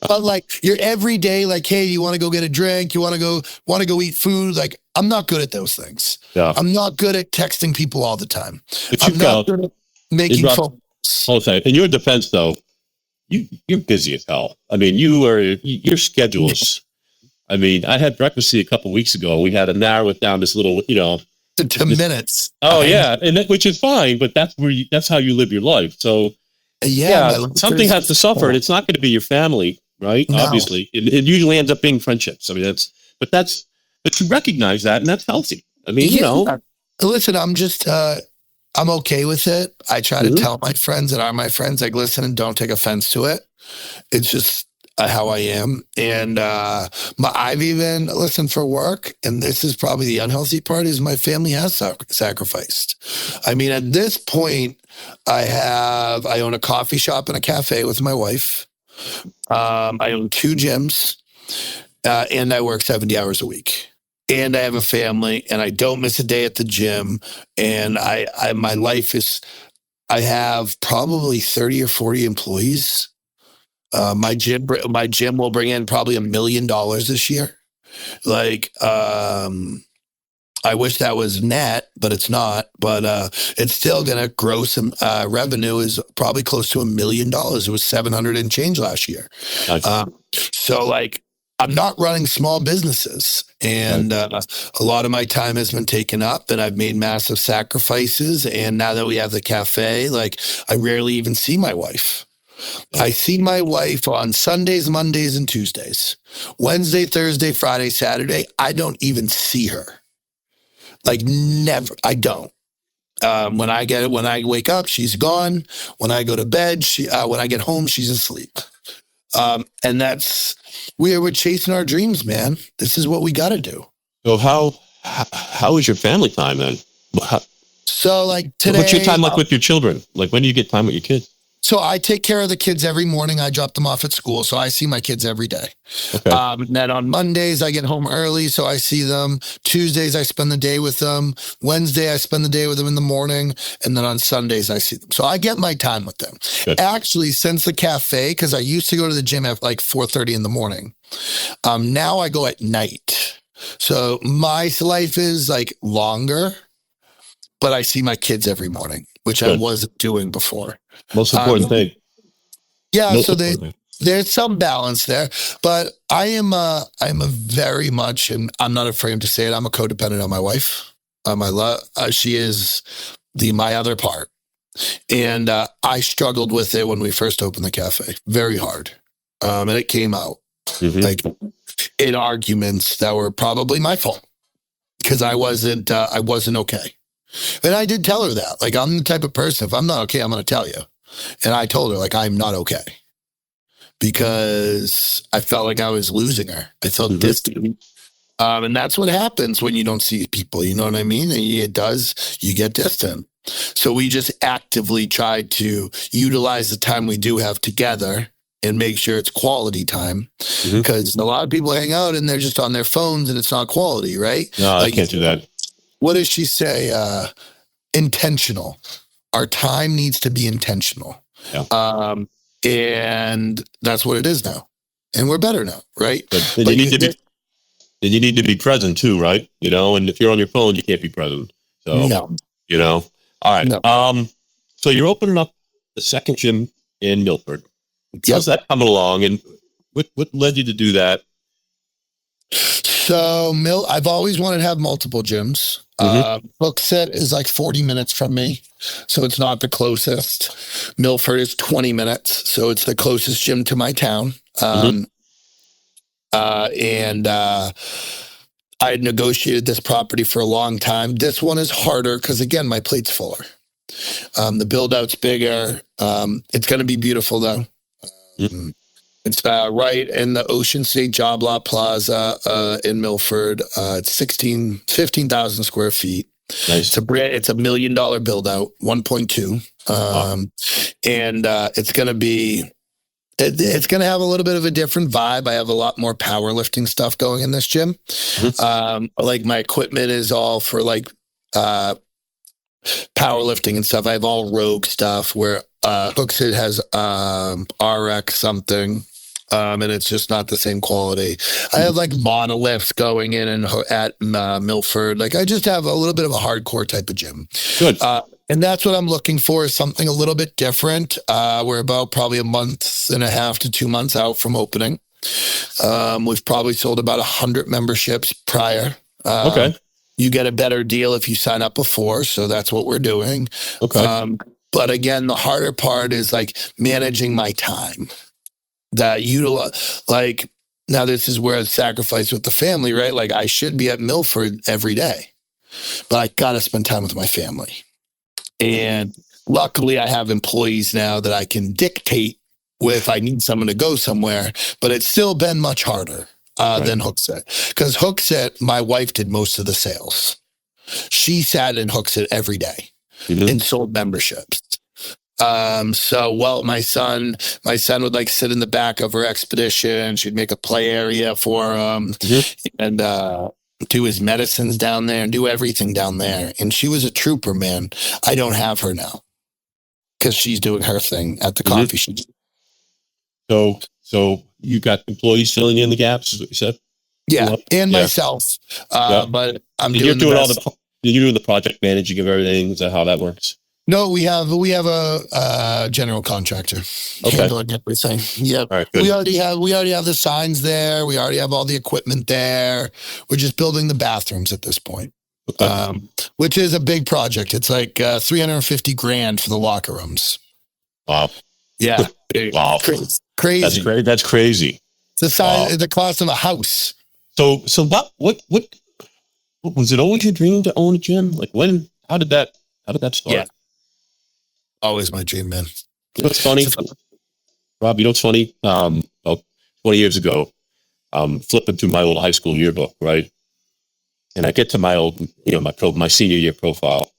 [SPEAKER 2] But like you're every day, like, "Hey, you want to go get a drink? You want to go eat food?" Like I'm not good at those things.
[SPEAKER 3] Yeah.
[SPEAKER 2] I'm not good at texting people all the time.
[SPEAKER 3] But
[SPEAKER 2] I'm not good at making phone.
[SPEAKER 3] Hold on. In your defense, though, you're busy as hell. I mean, your schedules. I mean, I had breakfast a couple of weeks ago. We had to narrow it down this little,
[SPEAKER 2] To minutes.
[SPEAKER 3] Oh yeah, and which is fine, but that's how you live your life. So
[SPEAKER 2] Yeah,
[SPEAKER 3] something has to suffer, and it's not going to be your family, right?
[SPEAKER 2] No.
[SPEAKER 3] Obviously, it usually ends up being friendships. I mean, but you recognize that, and that's healthy. I mean,
[SPEAKER 2] Listen, I'm just, I'm okay with it. I try to tell my friends that are my friends, like, listen and don't take offense to it. It's just how I am. And I've even listened for work. And this is probably the unhealthy part is my family has sacrificed. I mean, at this point, I own a coffee shop and a cafe with my wife. I own 2 gyms and I work 70 hours a week. And I have a family and I don't miss a day at the gym. And my life is, I have probably 30 or 40 employees. My gym will bring in probably $1 million this year. Like, I wish that was net, but it's not. But it's still going to grow some revenue is probably close to $1 million. It was 700 and change last year.
[SPEAKER 3] Nice.
[SPEAKER 2] So like, I'm not running small businesses, and a lot of my time has been taken up, and I've made massive sacrifices. And now that we have the cafe, like I rarely even see my wife. I see my wife on Sundays, Mondays, and Tuesdays. Wednesday, Thursday, Friday, Saturday, I don't even see her. Like never. I don't. When I wake up, she's gone. When I go to bed, when I get home, she's asleep. And we're chasing our dreams, man. This is what we got to do.
[SPEAKER 3] So how is your family time then?
[SPEAKER 2] So like today,
[SPEAKER 3] what's your time like with your children? Like when do you get time with your kids?
[SPEAKER 2] So I take care of the kids every morning. I drop them off at school. So I see my kids every day.
[SPEAKER 3] Okay.
[SPEAKER 2] And then on Mondays, I get home early. So I see them. Tuesdays, I spend the day with them. Wednesday, I spend the day with them in the morning. And then on Sundays, I see them. So I get my time with them.
[SPEAKER 3] Good.
[SPEAKER 2] Actually, since the cafe, because I used to go to the gym at like 4:30 in the morning. Now I go at night. So my life is like longer, but I see my kids every morning, which
[SPEAKER 3] Good.
[SPEAKER 2] I wasn't doing before.
[SPEAKER 3] Most important thing.
[SPEAKER 2] Yeah, so there's some balance there, but I'm a very much, and I'm not afraid to say it, I'm a codependent on my wife. She is my other part, and I struggled with it when we first opened the cafe, very hard, and it came out like in arguments that were probably my fault because I wasn't okay, and I did tell her that. Like I'm the type of person, if I'm not okay, I'm going to tell you. And I told her, like, I'm not okay because I felt like I was losing her. I felt distant. And that's what happens when you don't see people. You know what I mean? And it does. You get distant. So we just actively try to utilize the time we do have together and make sure it's quality time because a lot of people hang out and they're just on their phones and it's not quality, right?
[SPEAKER 3] No, I can't do that.
[SPEAKER 2] What does she say? Intentional. Our time needs to be intentional.
[SPEAKER 3] Yeah.
[SPEAKER 2] And that's what it is now. And we're better now, right?
[SPEAKER 3] But you need to be present too, right? And if you're on your phone, you can't be present. So,
[SPEAKER 2] no.
[SPEAKER 3] All right.
[SPEAKER 2] No.
[SPEAKER 3] So you're opening up the second gym in Milford. How's that coming along? And what led you to do that?
[SPEAKER 2] So I've always wanted to have multiple gyms. Hooksett is like 40 minutes from me, so it's not the closest. Milford is 20 minutes, so it's the closest gym to my town. And I had negotiated this property for a long time. This one is harder because, again, my plate's fuller. The build out's bigger. It's going to be beautiful, though. It's right in the Ocean State Job Lot Plaza in Milford. It's 15,000 square feet.
[SPEAKER 3] Nice.
[SPEAKER 2] It's $1 million build out, 1.2. And it's going to be, it's going to have a little bit of a different vibe. I have a lot more powerlifting stuff going in this gym. Like my equipment is all for like powerlifting and stuff. I have all Rogue stuff where Hooksett has RX something. And it's just not the same quality. I have like monoliths going in and at Milford. Like I just have a little bit of a hardcore type of gym.
[SPEAKER 3] Good.
[SPEAKER 2] And that's what I'm looking for, is something a little bit different. We're about probably a month and a half to 2 months out from opening. We've probably sold about 100 memberships prior.
[SPEAKER 3] Okay.
[SPEAKER 2] You get a better deal if you sign up before. So that's what we're doing.
[SPEAKER 3] Okay.
[SPEAKER 2] But again, the harder part is like managing my time. That like, now this is where it's sacrifice with the family, right? Like I should be at Milford every day, but I got to spend time with my family. And luckily I have employees now that I can dictate with. I need someone to go somewhere, but it's still been much harder than Hooksett, because Hooksett, my wife did most of the sales. She sat in Hooksett every day and sold memberships. My son would like sit in the back of her Expedition. She'd make a play area for him and do his medicines down there and do everything down there. And she was a trooper, man. I don't have her now because she's doing her thing at the coffee shop.
[SPEAKER 3] So you got employees filling in the gaps, is what you said?
[SPEAKER 2] Yeah, and myself. But
[SPEAKER 3] you're doing the project managing of everything. Is that how that works?
[SPEAKER 2] No, we have a general contractor handling everything. Yeah,
[SPEAKER 3] right,
[SPEAKER 2] we already have the signs there. We already have all the equipment there. We're just building the bathrooms at this point, which is a big project. It's like $350,000 for the locker rooms.
[SPEAKER 3] Wow.
[SPEAKER 2] Yeah.
[SPEAKER 3] Wow.
[SPEAKER 2] Crazy.
[SPEAKER 3] That's crazy.
[SPEAKER 2] It's the size, the cost of a house.
[SPEAKER 3] So what was it always your dream to own a gym? Like how did that start?
[SPEAKER 2] Yeah. Always my dream, man.
[SPEAKER 3] You know what's funny? Rob, you know what's funny? About 20 years ago, flipping through my old high school yearbook, right? And I get to my old, my senior year profile,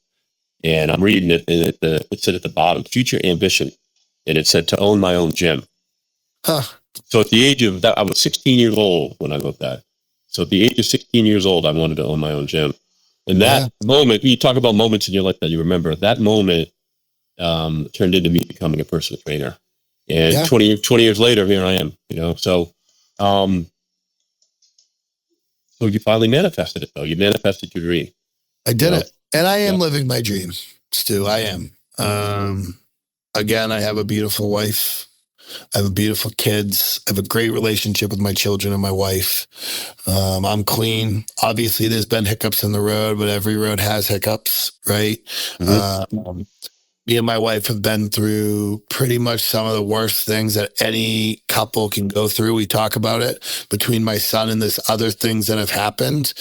[SPEAKER 3] and I'm reading it, and it said at the bottom, future ambition, and it said to own my own gym.
[SPEAKER 2] Huh.
[SPEAKER 3] So at the age of that, I was 16 years old when I wrote that. So at the age of 16 years old, I wanted to own my own gym. And that moment, you talk about moments in your life that you remember, that moment turned into me becoming a personal trainer. And 20 years later, here I am, so you finally manifested it, though. You manifested your dream.
[SPEAKER 2] I did it. And I am living my dream, Stu. I am. Again, I have a beautiful wife. I have beautiful kids. I have a great relationship with my children and my wife. I'm clean. Obviously, there's been hiccups in the road, but every road has hiccups, right? Me and my wife have been through pretty much some of the worst things that any couple can go through. We talk about it between my son and this other things that have happened.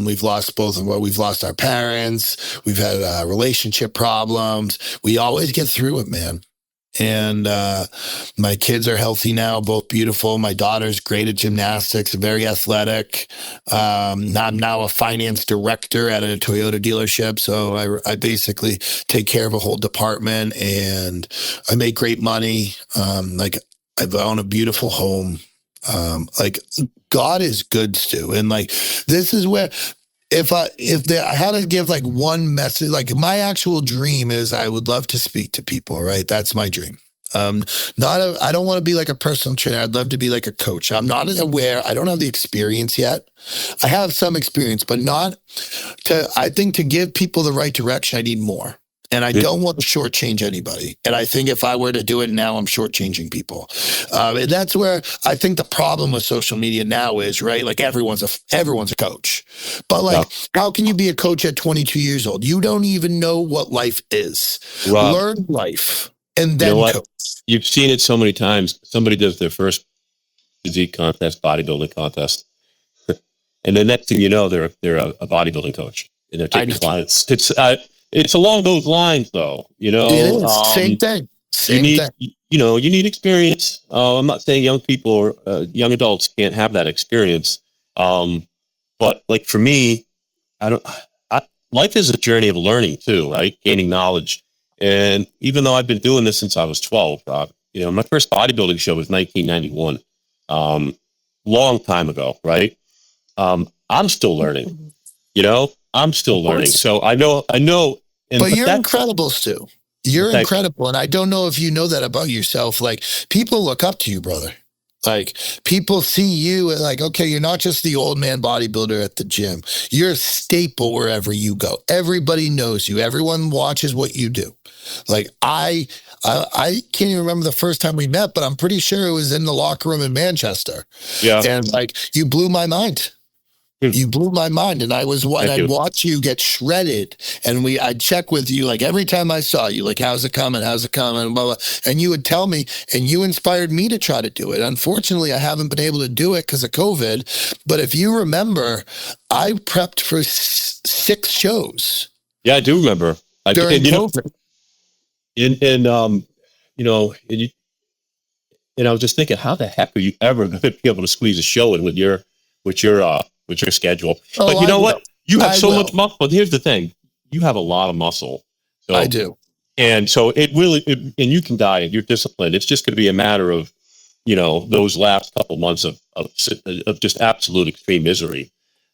[SPEAKER 2] We've lost both of we've lost our parents. We've had relationship problems. We always get through it, man. And my kids are healthy now, both beautiful. My daughter's great at gymnastics, very athletic. I'm now a finance director at a Toyota dealership. So I basically take care of a whole department, and I make great money. I own a beautiful home. God is good, Stu. And this is where... If I had to give one message, my actual dream is I would love to speak to people, right? That's my dream. I don't want to be like a personal trainer. I'd love to be like a coach. I'm not aware. I don't have the experience yet. I have some experience, but I think to give people the right direction, I need more. And I don't want to shortchange anybody. And I think if I were to do it now, I'm shortchanging people. And that's where I think the problem with social media now is, right? Like everyone's a coach. But like, how can you be a coach at 22 years old? You don't even know what life is.
[SPEAKER 3] Rob,
[SPEAKER 2] learn life and then
[SPEAKER 3] you know what?
[SPEAKER 2] coach.
[SPEAKER 3] You've seen it so many times. Somebody does their first physique contest, bodybuilding contest. And the next thing you know, they're a bodybuilding coach. And they're taking clients. It's along those lines, though. You know,
[SPEAKER 2] it is. Same thing.
[SPEAKER 3] You need experience. I'm not saying young people or young adults can't have that experience. But like for me, life is a journey of learning too, right? Gaining knowledge. And even though I've been doing this since I was 12, my first bodybuilding show was 1991, long time ago, right? I'm still learning. I'm still learning. So I know.
[SPEAKER 2] But you're incredible, Stu. You're incredible. And I don't know if you know that about yourself. Like, people look up to you, brother. Like, people see you and like, okay, you're not just the old man bodybuilder at the gym. You're a staple wherever you go. Everybody knows you. Everyone watches what you do. Like, I can't even remember the first time we met, but I'm pretty sure it was in the locker room in Manchester. Yeah. And like, you blew my mind. You blew my mind, and I'd watch you get shredded, and I'd check with you like every time I saw you, like, how's it coming, blah, blah, and you would tell me, and you inspired me to try to do it. Unfortunately, I haven't been able to do it because of COVID, but if you remember, I prepped for 6 shows.
[SPEAKER 3] Yeah, I do remember.
[SPEAKER 2] During COVID.
[SPEAKER 3] And I was just thinking, how the heck are you ever going to be able to squeeze a show in with your schedule? But you know what? You have so much muscle. But here's the thing: you have a lot of muscle. So,
[SPEAKER 2] I do,
[SPEAKER 3] and so and you can diet. You're disciplined. It's just going to be a matter of, those last couple months of just absolute extreme misery.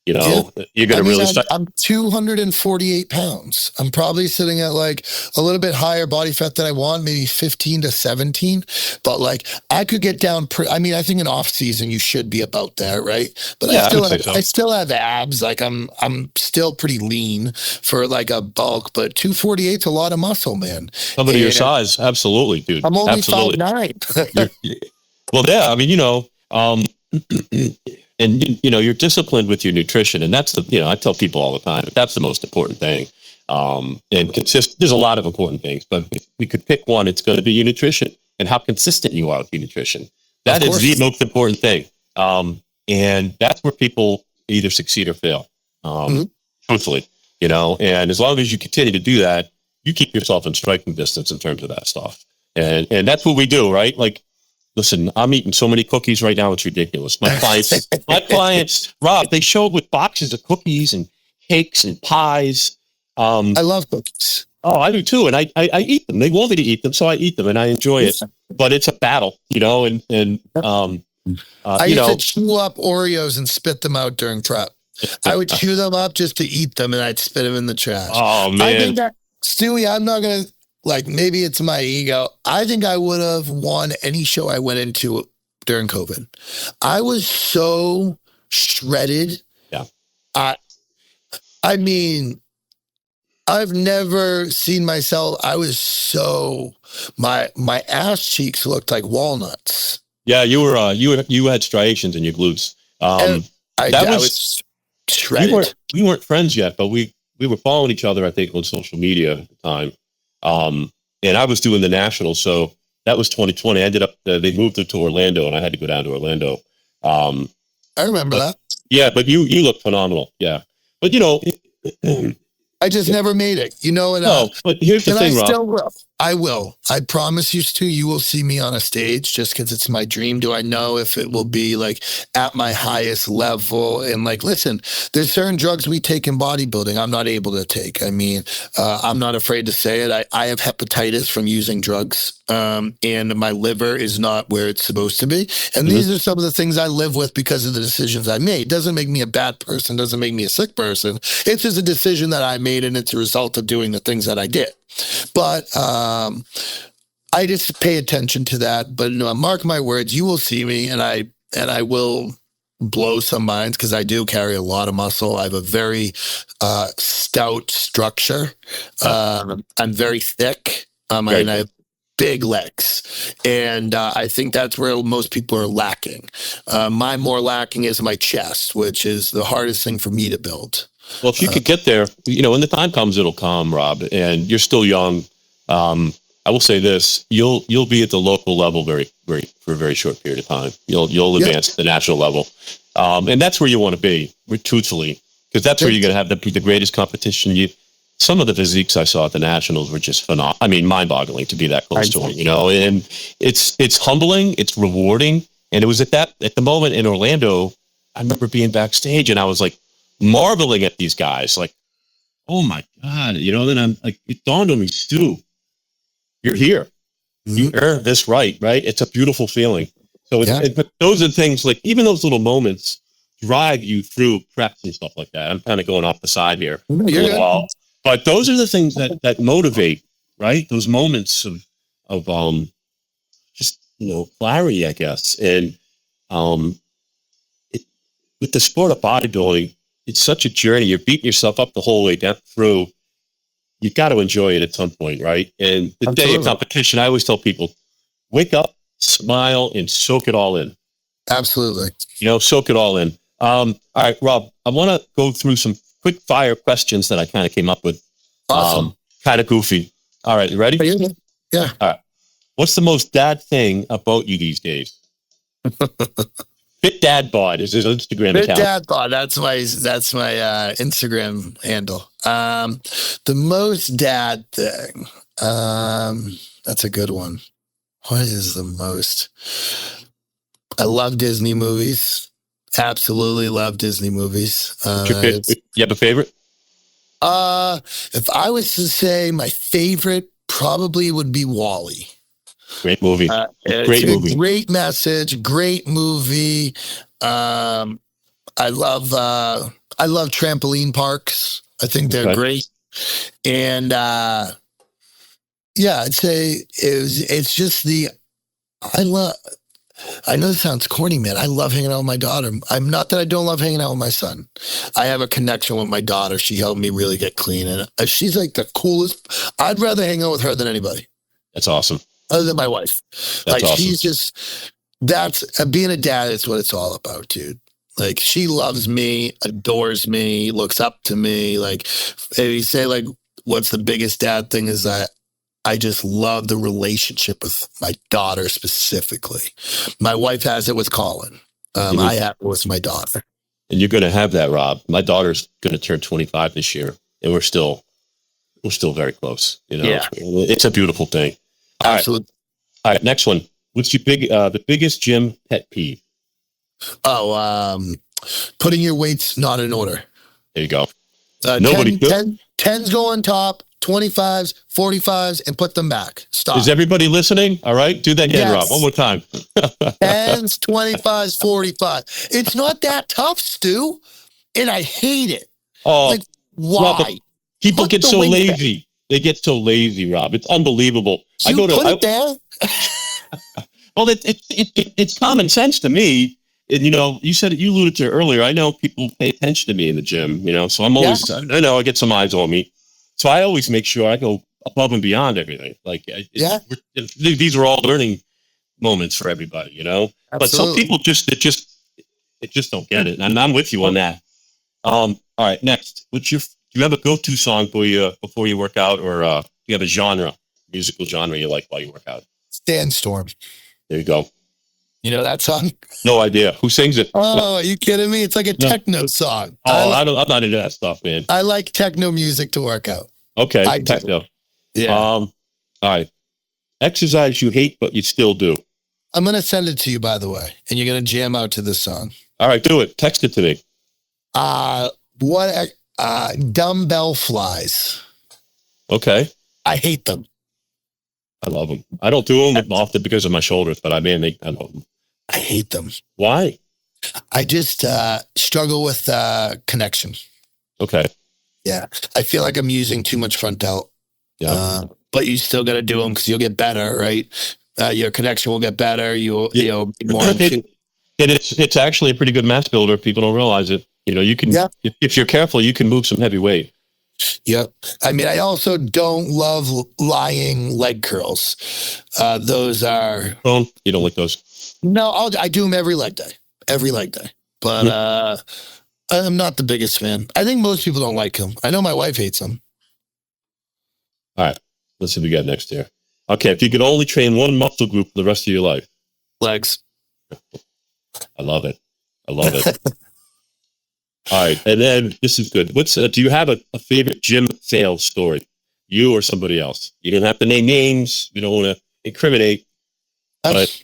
[SPEAKER 3] You're going to really start.
[SPEAKER 2] I'm 248 pounds. I'm probably sitting at like a little bit higher body fat than I want, maybe 15 to 17. But like, I could get down. I think in off season you should be about there, right? But yeah, I still have abs. Like I'm still pretty lean for like a bulk. But 248 is a lot of muscle, man.
[SPEAKER 3] Somebody your size, absolutely, dude.
[SPEAKER 2] I'm only 5'9".
[SPEAKER 3] Well, yeah. And you're disciplined with your nutrition, and that's I tell people all the time that's the most important thing. And there's a lot of important things, but if we could pick one, it's going to be your nutrition and how consistent you are with your nutrition. That is the most important thing. And that's where people either succeed or fail. Truthfully, and as long as you continue to do that, you keep yourself in striking distance in terms of that stuff. And that's what we do, right? Like, listen, I'm eating so many cookies right now, it's ridiculous. My clients, Rob, they show up with boxes of cookies and cakes and pies.
[SPEAKER 2] I love cookies.
[SPEAKER 3] Oh, I do too. And I eat them. They want me to eat them, so I eat them and I enjoy it. But it's a battle, I used to chew up Oreos
[SPEAKER 2] and spit them out during prep. I would chew them up just to eat them, and I'd spit them in the trash.
[SPEAKER 3] Oh, man.
[SPEAKER 2] I think that, Stewie, I'm not going to, like, maybe it's my ego. I think I would have won any show I went into during COVID. I was so shredded.
[SPEAKER 3] Yeah.
[SPEAKER 2] I mean, I've never seen myself. I was so, my ass cheeks looked like walnuts.
[SPEAKER 3] Yeah, you were you had striations in your glutes.
[SPEAKER 2] I was shredded.
[SPEAKER 3] We weren't friends yet, but we were following each other, I think, on social media at the time. And I was doing the Nationals, so that was 2020. I ended up, they moved it to Orlando, and I had to go down to Orlando.
[SPEAKER 2] I remember that.
[SPEAKER 3] Yeah, but you look phenomenal. Yeah. But,
[SPEAKER 2] I just never made it,
[SPEAKER 3] No, but here's the thing, Rob.
[SPEAKER 2] Still will. I will. I promise you, Stu, you will see me on a stage just because it's my dream. Do I know if it will be like at my highest level? And like, listen, there's certain drugs we take in bodybuilding I'm not able to take. I mean, I'm not afraid to say it. I have hepatitis from using drugs, and my liver is not where it's supposed to be. And these are some of the things I live with because of the decisions I made. It doesn't make me a bad person, doesn't make me a sick person. It's just a decision that I made, and it's a result of doing the things that I did. But I just pay attention to that. But mark my words, you will see me, and I will blow some minds because I do carry a lot of muscle. I have a very stout structure. I'm very thick. And I have big legs. And I think that's where most people are lacking. My more lacking is my chest, which is the hardest thing for me to build.
[SPEAKER 3] Well, if you could get there, when the time comes, it'll come, Rob, and you're still young. I will say this: you'll be at the local level for a very short period of time. You'll advance to the national level, and that's where you want to be, truthfully, because that's where you're going to have the greatest competition. Some of the physiques I saw at the nationals were just phenomenal. I mean, mind-boggling to be that close to it. And it's humbling, it's rewarding, and it was at the moment in Orlando. I remember being backstage, and I was like marveling at these guys, like, oh my God, Then I'm like, it dawned on me, Stu. You're here. You earned this right? It's a beautiful feeling. So but those are things like, even those little moments drive you through preps and stuff like that. I'm kind of going off the side here a little while. But those are the things that motivate, right? Those moments of just, clarity, I guess. And with the sport of bodybuilding, it's such a journey. You're beating yourself up the whole way down through. You got to enjoy it at some point, right? And the day of competition, I always tell people, wake up, smile, and soak it all in.
[SPEAKER 2] Absolutely.
[SPEAKER 3] Soak it all in. All right, Rob, I want to go through some quick fire questions that I kind of came up with.
[SPEAKER 2] Awesome.
[SPEAKER 3] Kind of goofy. All right, you ready?
[SPEAKER 2] Yeah.
[SPEAKER 3] All right. What's the most dad thing about you these days? Fit Dad Bod is his Instagram account. Fit
[SPEAKER 2] Dad Bod. That's my Instagram handle. The most dad thing. That's a good one. What is the most? I love Disney movies. Absolutely love Disney movies.
[SPEAKER 3] You have a favorite?
[SPEAKER 2] If I was to say my favorite, probably would be WALL-E.
[SPEAKER 3] Great movie.
[SPEAKER 2] Great message. Great movie. I love trampoline parks. I think they're great. And I'd say it's just I know this sounds corny, man. I love hanging out with my daughter. I'm not that I don't love hanging out with my son. I have a connection with my daughter. She helped me really get clean. And she's like the coolest. I'd rather hang out with her than anybody.
[SPEAKER 3] That's awesome.
[SPEAKER 2] Other than my wife.
[SPEAKER 3] That's awesome.
[SPEAKER 2] She's just, being a dad is what it's all about, dude. Like, she loves me, adores me, looks up to me. Like, if you say, like, what's the biggest dad thing is that I just love the relationship with my daughter specifically. My wife has it with Colin. I have it with my daughter.
[SPEAKER 3] And you're going to have that, Rob. My daughter's going to turn 25 this year, and we're still very close. It's a beautiful thing.
[SPEAKER 2] Absolutely.
[SPEAKER 3] All right. Next one. What's your the biggest gym pet peeve?
[SPEAKER 2] Putting your weights not in order.
[SPEAKER 3] There you go.
[SPEAKER 2] 10s go on top, 25s, 45s, and put them back. Stop.
[SPEAKER 3] Is everybody listening? All right. Do that again, Rob. One more time.
[SPEAKER 2] 10s, 25s, 45. It's not that tough, Stu. And I hate it.
[SPEAKER 3] Oh,
[SPEAKER 2] like, why?
[SPEAKER 3] Rob, people get so lazy. They get so lazy, Rob. It's unbelievable.
[SPEAKER 2] It there.
[SPEAKER 3] Well, it's common sense to me. And, you alluded to it earlier. I know people pay attention to me in the gym, so I'm always, I know I get some eyes on me. So I always make sure I go above and beyond everything. Like, these are all learning moments for everybody,
[SPEAKER 2] Absolutely.
[SPEAKER 3] But some people just don't get it. And I'm with you on that. All right, next. Do you have a go-to song before you work out, or do you have a musical genre you like while you work out?
[SPEAKER 2] Sandstorm.
[SPEAKER 3] There you go.
[SPEAKER 2] You know that song?
[SPEAKER 3] No idea. Who sings it?
[SPEAKER 2] Oh, are you kidding me? It's like a techno song.
[SPEAKER 3] Oh, I'm not into that stuff, man.
[SPEAKER 2] I like techno music to work out.
[SPEAKER 3] Okay, techno.
[SPEAKER 2] Yeah.
[SPEAKER 3] All right. Exercise you hate, but you still do.
[SPEAKER 2] I'm going to send it to you, by the way, and you're going to jam out to this song.
[SPEAKER 3] All right, do it. Text it to me.
[SPEAKER 2] Dumbbell flies.
[SPEAKER 3] Okay.
[SPEAKER 2] I hate them.
[SPEAKER 3] I love them. I don't do them often because of my shoulders, but I love them.
[SPEAKER 2] I hate them.
[SPEAKER 3] Why?
[SPEAKER 2] I just struggle with connection.
[SPEAKER 3] Okay.
[SPEAKER 2] Yeah. I feel like I'm using too much front delt.
[SPEAKER 3] Yeah.
[SPEAKER 2] But you still got to do them because you'll get better, right? Your connection will get better. You'll be more.
[SPEAKER 3] And it's actually a pretty good mass builder. People don't realize it. You can, if you're careful, you can move some heavy weight.
[SPEAKER 2] Yep. I mean, I also don't love lying leg curls. Those are...
[SPEAKER 3] Oh, you don't like those?
[SPEAKER 2] No, I do them every leg day. But I'm not the biggest fan. I think most people don't like them. I know my wife hates them.
[SPEAKER 3] All right. Let's see what we got next here. Okay. If you could only train one muscle group for the rest of your life.
[SPEAKER 2] Legs.
[SPEAKER 3] I love it. All right. And then this is good. Do you have a favorite gym fail story? You or somebody else? You don't have to name names. You don't want to incriminate. But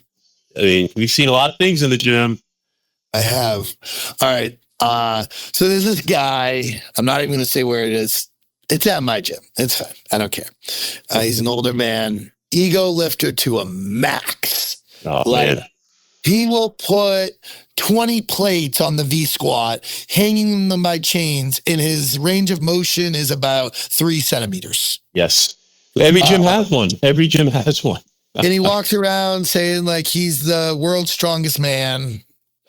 [SPEAKER 3] I mean, we've seen a lot of things in the gym.
[SPEAKER 2] I have. All right. So there's this guy. I'm not even going to say where it is. It's at my gym. It's fine. I don't care. He's an older man, ego lifter to a max.
[SPEAKER 3] Oh, man.
[SPEAKER 2] He will put 20 plates on the V squat, hanging them by chains, and his range of motion is about 3 centimeters.
[SPEAKER 3] Yes. Every gym has one. Every gym has one.
[SPEAKER 2] And he walks around saying like he's the world's strongest man.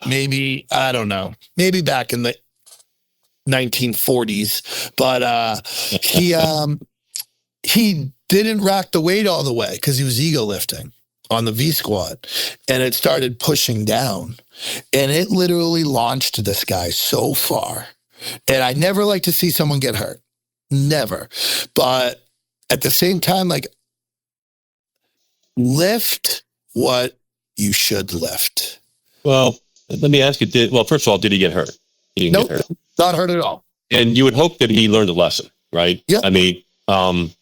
[SPEAKER 2] Maybe, I don't know, maybe back in the 1940s. But he didn't rack the weight all the way because he was ego lifting on the V squat, and it started pushing down, and it literally launched this guy so far. And I never like to see someone get hurt, never. But at the same time, like, lift what you should lift.
[SPEAKER 3] Well, let me ask you. First of all, did he get hurt? He didn't get hurt.
[SPEAKER 2] Not hurt at all.
[SPEAKER 3] And you would hope that he learned a lesson, right?
[SPEAKER 2] Yeah.
[SPEAKER 3] I mean, I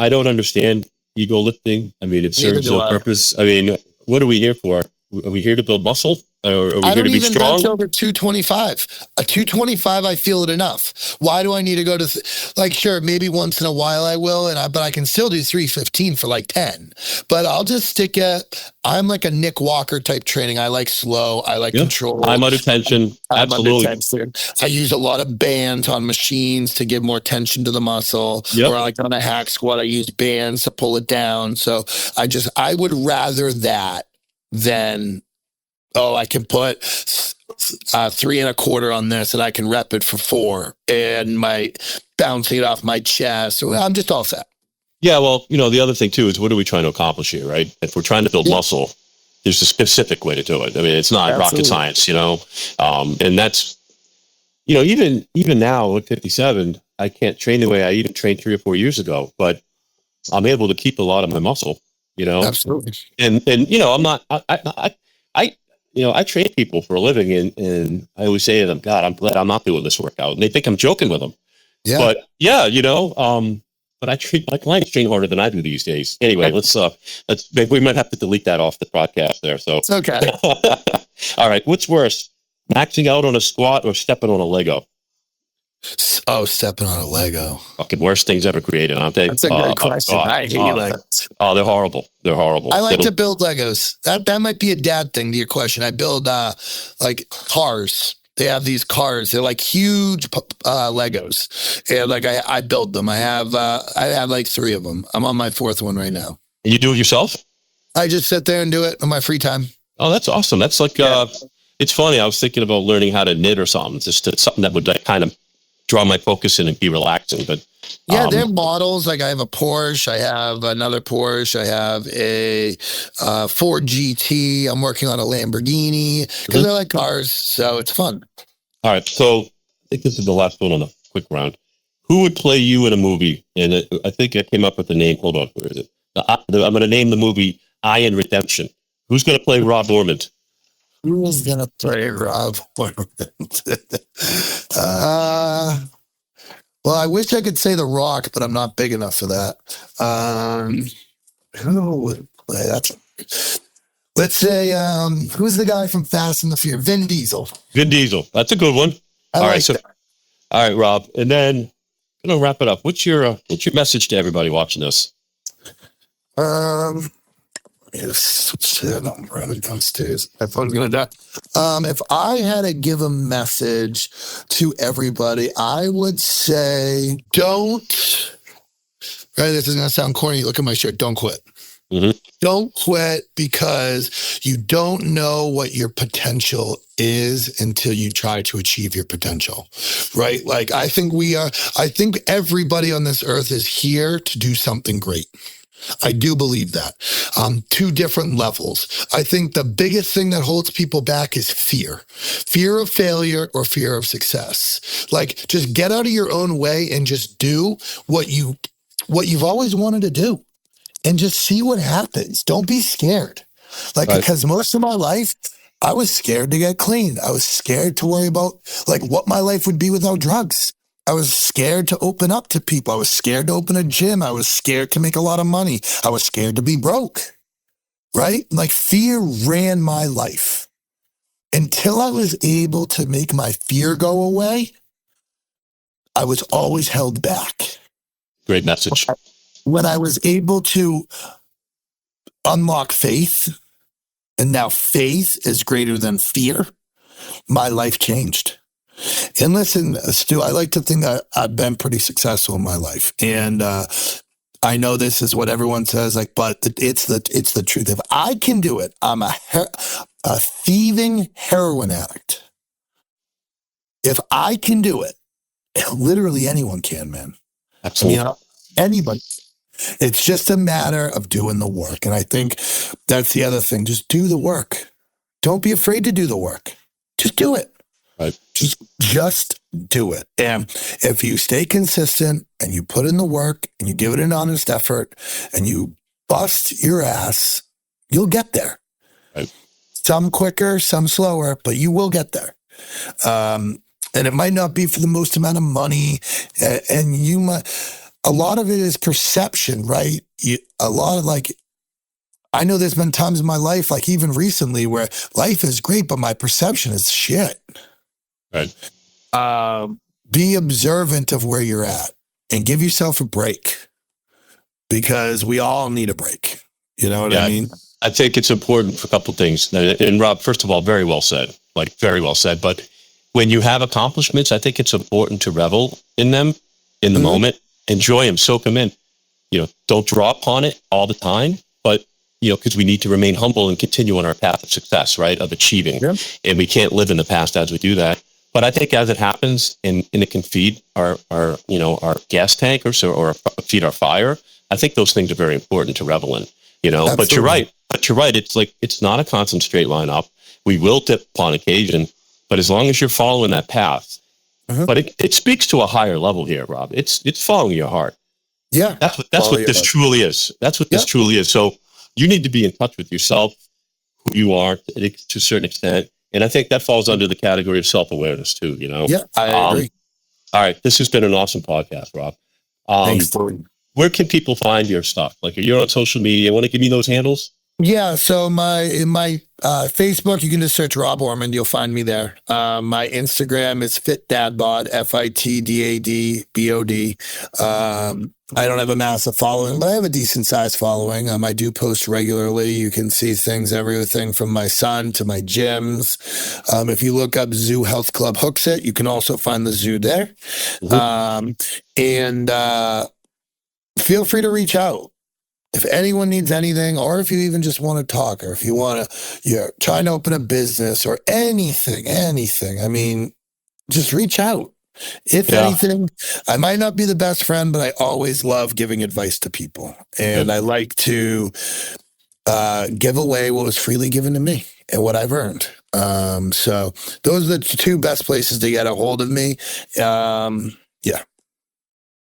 [SPEAKER 3] don't understand ego lifting. I mean, it serves no purpose. I mean, what are we here for? Are we here to build muscle? Or are we here to be strong? I don't even bench over 225. A 225, I feel it enough. Why do I need to go to, sure, maybe once in a while I will, but I can still do 315 for like 10. But I'll just stick I'm like a Nick Walker type training. I like slow. I like control. I'm under tension. Absolutely.
[SPEAKER 2] Under tension. I use a lot of bands on machines to give more tension to the muscle.
[SPEAKER 3] Yep.
[SPEAKER 2] Or like on a hack squat, I use bands to pull it down. So I would rather that than, I can put 3 1/4 on this and I can rep it for 4 and bouncing it off my chest. So I'm just all set.
[SPEAKER 3] Yeah. Well, the other thing too is what are we trying to accomplish here, right? If we're trying to build muscle, there's a specific way to do it. I mean, it's not rocket science, and that's, even now at 57, I can't train the way I even trained 3 or 4 years ago, but I'm able to keep a lot of my muscle,
[SPEAKER 2] Absolutely.
[SPEAKER 3] And I'm not, I train people for a living, and I always say to them, God, I'm glad I'm not doing this workout. And they think I'm joking with them. Yeah. But yeah, but I treat my clients train harder than I do these days. Anyway, we might have to delete that off the podcast there. So
[SPEAKER 2] it's okay.
[SPEAKER 3] All right. What's worse, maxing out on a squat or stepping on a Lego?
[SPEAKER 2] Oh, stepping on a Lego.
[SPEAKER 3] Fucking worst things ever created, aren't they?
[SPEAKER 2] That's a great question. I hate Legos.
[SPEAKER 3] Oh, they're horrible. They're horrible.
[SPEAKER 2] I like to build Legos. That might be a dad thing to your question. I build like cars. They have these cars. They're like huge Legos, and I build them. I have like 3 of them. I'm on my 4th one right now.
[SPEAKER 3] And you do it yourself?
[SPEAKER 2] I just sit there and do it on my free time.
[SPEAKER 3] Oh, that's awesome. That's like it's funny. I was thinking about learning how to knit or something. Just something that would kind of draw my focus in and be relaxing. But
[SPEAKER 2] yeah, they're models. Like I have a Porsche, I have another Porsche, I have a Ford GT. I'm working on a Lamborghini because I like cars, so it's fun.
[SPEAKER 3] All right, so I think this is the last one on the quick round. Who would play you in a movie? And I think I came up with the name. Hold on, where is it? I'm going to name the movie Iron Redemption. Who's going to play Rob Ormond?
[SPEAKER 2] Who's going to play Rob Ormond? Well, I wish I could say The Rock, but I'm not big enough for that. Who would play? Let's say, who's the guy from Fast and the Furious? Vin Diesel.
[SPEAKER 3] Vin Diesel. That's a good one. All right, Rob. And then I'm going to wrap it up. What's your message to everybody watching this? I'm running downstairs. My phone's gonna die. If I had to give a message to everybody, I would say, don't. Right, this is gonna sound corny. Look at my shirt. Don't quit. Mm-hmm.
[SPEAKER 2] Don't quit because you don't know what your potential is until you try to achieve your potential, right? Like I think everybody on this earth is here to do something great. I do believe that. Two different levels. I think the biggest thing that holds people back is fear of failure or fear of success. Like just get out of your own way and just do what you've always wanted to do. And just see what happens. Don't be scared. Like,
[SPEAKER 3] Right.
[SPEAKER 2] because most of my life, I was scared to get clean. I was scared to worry about like what my life would be without drugs. I was scared to open up to people. I was scared to open a gym. I was scared to make a lot of money. I was scared to be broke, right? Like fear ran my life. Until I was able to make my fear go away, I was always held back.
[SPEAKER 3] Great message.
[SPEAKER 2] When I was able to unlock faith, and now faith is greater than fear, my life changed. And listen, Stu, I like to think I've been pretty successful in my life. And I know this is what everyone says, like, but it's the truth. If I can do it, I'm a thieving heroin addict. If I can do it, literally anyone can, man.
[SPEAKER 3] Absolutely.
[SPEAKER 2] Anybody. It's just a matter of doing the work. And I think that's the other thing. Just do the work. Don't be afraid to do the work. Just do it.
[SPEAKER 3] Right.
[SPEAKER 2] Just do it. And if you stay consistent and you put in the work and you give it an honest effort and you bust your ass, you'll get there.
[SPEAKER 3] Right.
[SPEAKER 2] Some quicker, some slower, but you will get there. And it might not be for the most amount of money. And you might... A lot of it is perception, right? I know there's been times in my life, like even recently, where life is great, but my perception is shit.
[SPEAKER 3] Right.
[SPEAKER 2] Be observant of where you're at and give yourself a break because we all need a break. You know what I mean?
[SPEAKER 3] I think it's important for a couple of things. And Rob, first of all, very well said, like very well said. But when you have accomplishments, I think it's important to revel in them in the moment. Enjoy them, soak them in. Don't draw upon it all the time, but because we need to remain humble and continue on our path of success, right? Of achieving, and we can't live in the past as we do that. But I think as it happens, and it can feed our gas tank or feed our fire. I think those things are very important to revel in.
[SPEAKER 2] Absolutely.
[SPEAKER 3] But you're right. It's not a constant straight line up. We will dip upon occasion, but as long as you're following that path. But it speaks to a higher level here, Rob. It's following your heart.
[SPEAKER 2] Yeah.
[SPEAKER 3] That's what this truly is. That's what this truly is. So you need to be in touch with yourself, who you are to a certain extent. And I think that falls under the category of self-awareness too, Yeah,
[SPEAKER 2] I agree.
[SPEAKER 3] All right. This has been an awesome podcast, Rob.
[SPEAKER 2] Thanks.
[SPEAKER 3] Where can people find your stuff? Like you're on social media. You want to give me those handles? Yeah.
[SPEAKER 2] So in my Facebook, you can just search Rob Ormond. You'll find me there. My Instagram is FitDadBod, FITDADBOD. I don't have a massive following, but I have a decent sized following. I do post regularly. You can see everything from my son to my gyms. If you look up Zoo Health Club Hooksett, you can also find the zoo there. And feel free to reach out. If anyone needs anything, or if you even just want to talk, or if you want to, you're trying to open a business or anything, I mean, just reach out. If anything, I might not be the best friend, but I always love giving advice to people. And I like to give away what was freely given to me and what I've earned. So those are the two best places to get a hold of me.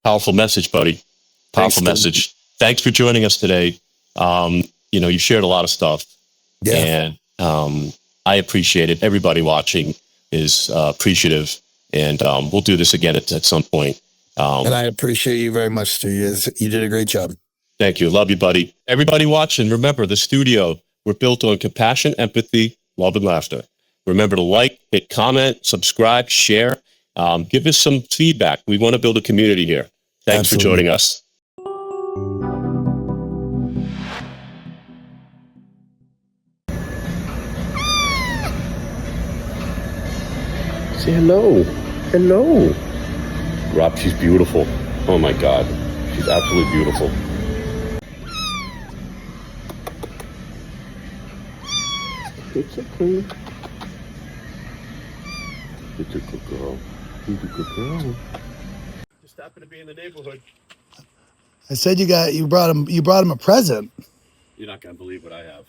[SPEAKER 3] Powerful message, buddy. Powerful message. Thanks for joining us today. You shared a lot of stuff, and I appreciate it. Everybody watching is appreciative, and we'll do this again at some point.
[SPEAKER 2] And I appreciate you very much, Stu. You did a great job.
[SPEAKER 3] Thank you. Love you, buddy. Everybody watching, remember the studio, we're built on compassion, empathy, love, and laughter. Remember to like, hit comment, subscribe, share. Give us some feedback. We want to build a community here. Thanks for joining us. Say hello. Hello. Rob, she's beautiful. Oh my God. She's absolutely beautiful. It's okay. It's a good girl. He's a good girl. Just happened to be in the neighborhood.
[SPEAKER 2] I said you brought him a present.
[SPEAKER 3] You're not gonna believe what I have.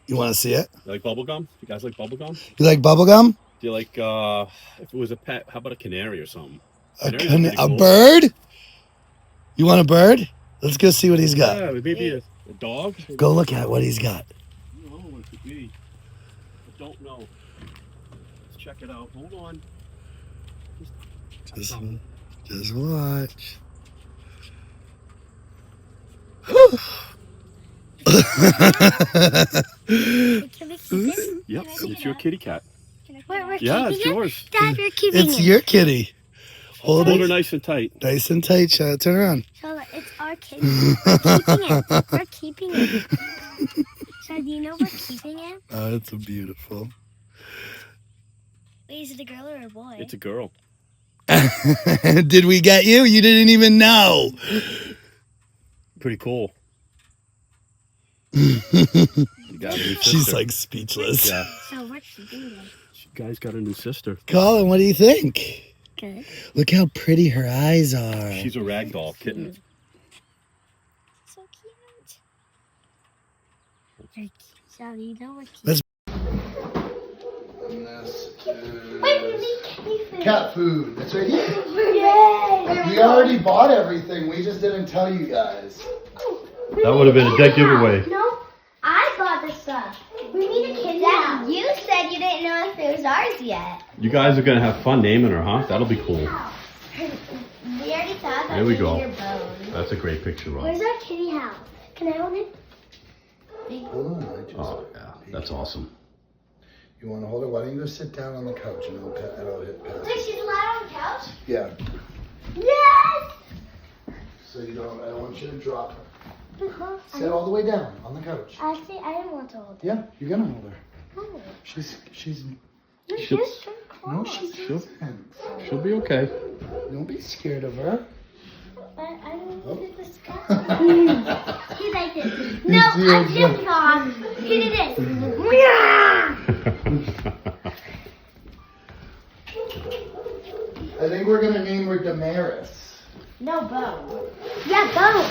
[SPEAKER 2] You want to see it?
[SPEAKER 3] You like bubble gum? You guys like bubble gum?
[SPEAKER 2] You like bubble gum?
[SPEAKER 3] Do you like if it was a pet? How about a canary or something?
[SPEAKER 2] A bird? You want a bird? Let's go see what he's got.
[SPEAKER 3] Yeah, maybe a dog.
[SPEAKER 2] Go look at what he's got.
[SPEAKER 3] I don't know what it could be. I don't know. Let's check it out. Hold on.
[SPEAKER 2] Just watch.
[SPEAKER 4] Can we keep it?
[SPEAKER 3] Yep, it's your kitty cat.
[SPEAKER 4] We're
[SPEAKER 3] Yeah, it's
[SPEAKER 4] keeping it?
[SPEAKER 3] yours.
[SPEAKER 4] Dad, we're keeping
[SPEAKER 2] It's
[SPEAKER 4] it.
[SPEAKER 2] your kitty. Hold
[SPEAKER 3] Hold her
[SPEAKER 2] it
[SPEAKER 3] nice and tight.
[SPEAKER 2] nice and tight. Turn around.
[SPEAKER 4] So it's our kitty. We're keeping it. We're keeping it. So do you know we're keeping it?
[SPEAKER 2] Oh, it's beautiful.
[SPEAKER 4] Wait, is it a girl or a boy?
[SPEAKER 3] It's a girl.
[SPEAKER 2] Did we get you? You didn't even know.
[SPEAKER 3] Pretty cool. You got a new sister.
[SPEAKER 2] She's like speechless.
[SPEAKER 3] Yeah.
[SPEAKER 4] So we're keeping it.
[SPEAKER 3] You guys got a new sister.
[SPEAKER 2] Colin, what do you think?
[SPEAKER 4] Good.
[SPEAKER 2] Look how pretty her eyes are.
[SPEAKER 3] She's a ragdoll kitten.
[SPEAKER 4] So cute. So you know we're keeping
[SPEAKER 2] Let's- Cat food. That's right here.
[SPEAKER 4] Yay!
[SPEAKER 2] We already bought everything. We just didn't tell you guys.
[SPEAKER 3] That would have been a dead giveaway.
[SPEAKER 4] No, I bought the stuff. We need a kitty house. You said you didn't know if it was ours yet.
[SPEAKER 3] You guys are gonna have fun naming her, huh? That'll be cool.
[SPEAKER 4] We already thought that.
[SPEAKER 3] There we go.
[SPEAKER 4] Your bones.
[SPEAKER 3] That's a great picture, Rob.
[SPEAKER 4] Where's our kitty house? Can I hold it?
[SPEAKER 2] Hold on, I just.
[SPEAKER 3] Oh, yeah, that's awesome.
[SPEAKER 2] You want to hold it? Why don't you go sit down on the couch and I'll hit pass.
[SPEAKER 4] Wait, she's allowed on the couch?
[SPEAKER 2] Yeah.
[SPEAKER 4] Yes!
[SPEAKER 2] So I don't want you to drop her.
[SPEAKER 4] Uh-huh.
[SPEAKER 2] Sit all the way down on the couch.
[SPEAKER 4] Actually, I didn't want to hold it.
[SPEAKER 2] Yeah, you're gonna hold her.
[SPEAKER 4] Oh.
[SPEAKER 2] She's.
[SPEAKER 4] Your
[SPEAKER 3] She'll-
[SPEAKER 4] shoes are
[SPEAKER 2] No,
[SPEAKER 4] closed.
[SPEAKER 2] she
[SPEAKER 3] Sure.
[SPEAKER 2] isn't.
[SPEAKER 3] She'll be okay.
[SPEAKER 2] Don't be scared of her.
[SPEAKER 4] But I don't
[SPEAKER 2] Oh.
[SPEAKER 4] want to discuss. He's like this. No, I'm jumping off. He did this.
[SPEAKER 2] I think we're gonna name her Damaris.
[SPEAKER 4] No, bone. Yeah, bone.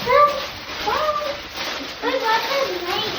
[SPEAKER 4] No, bone. Wait, what's his name?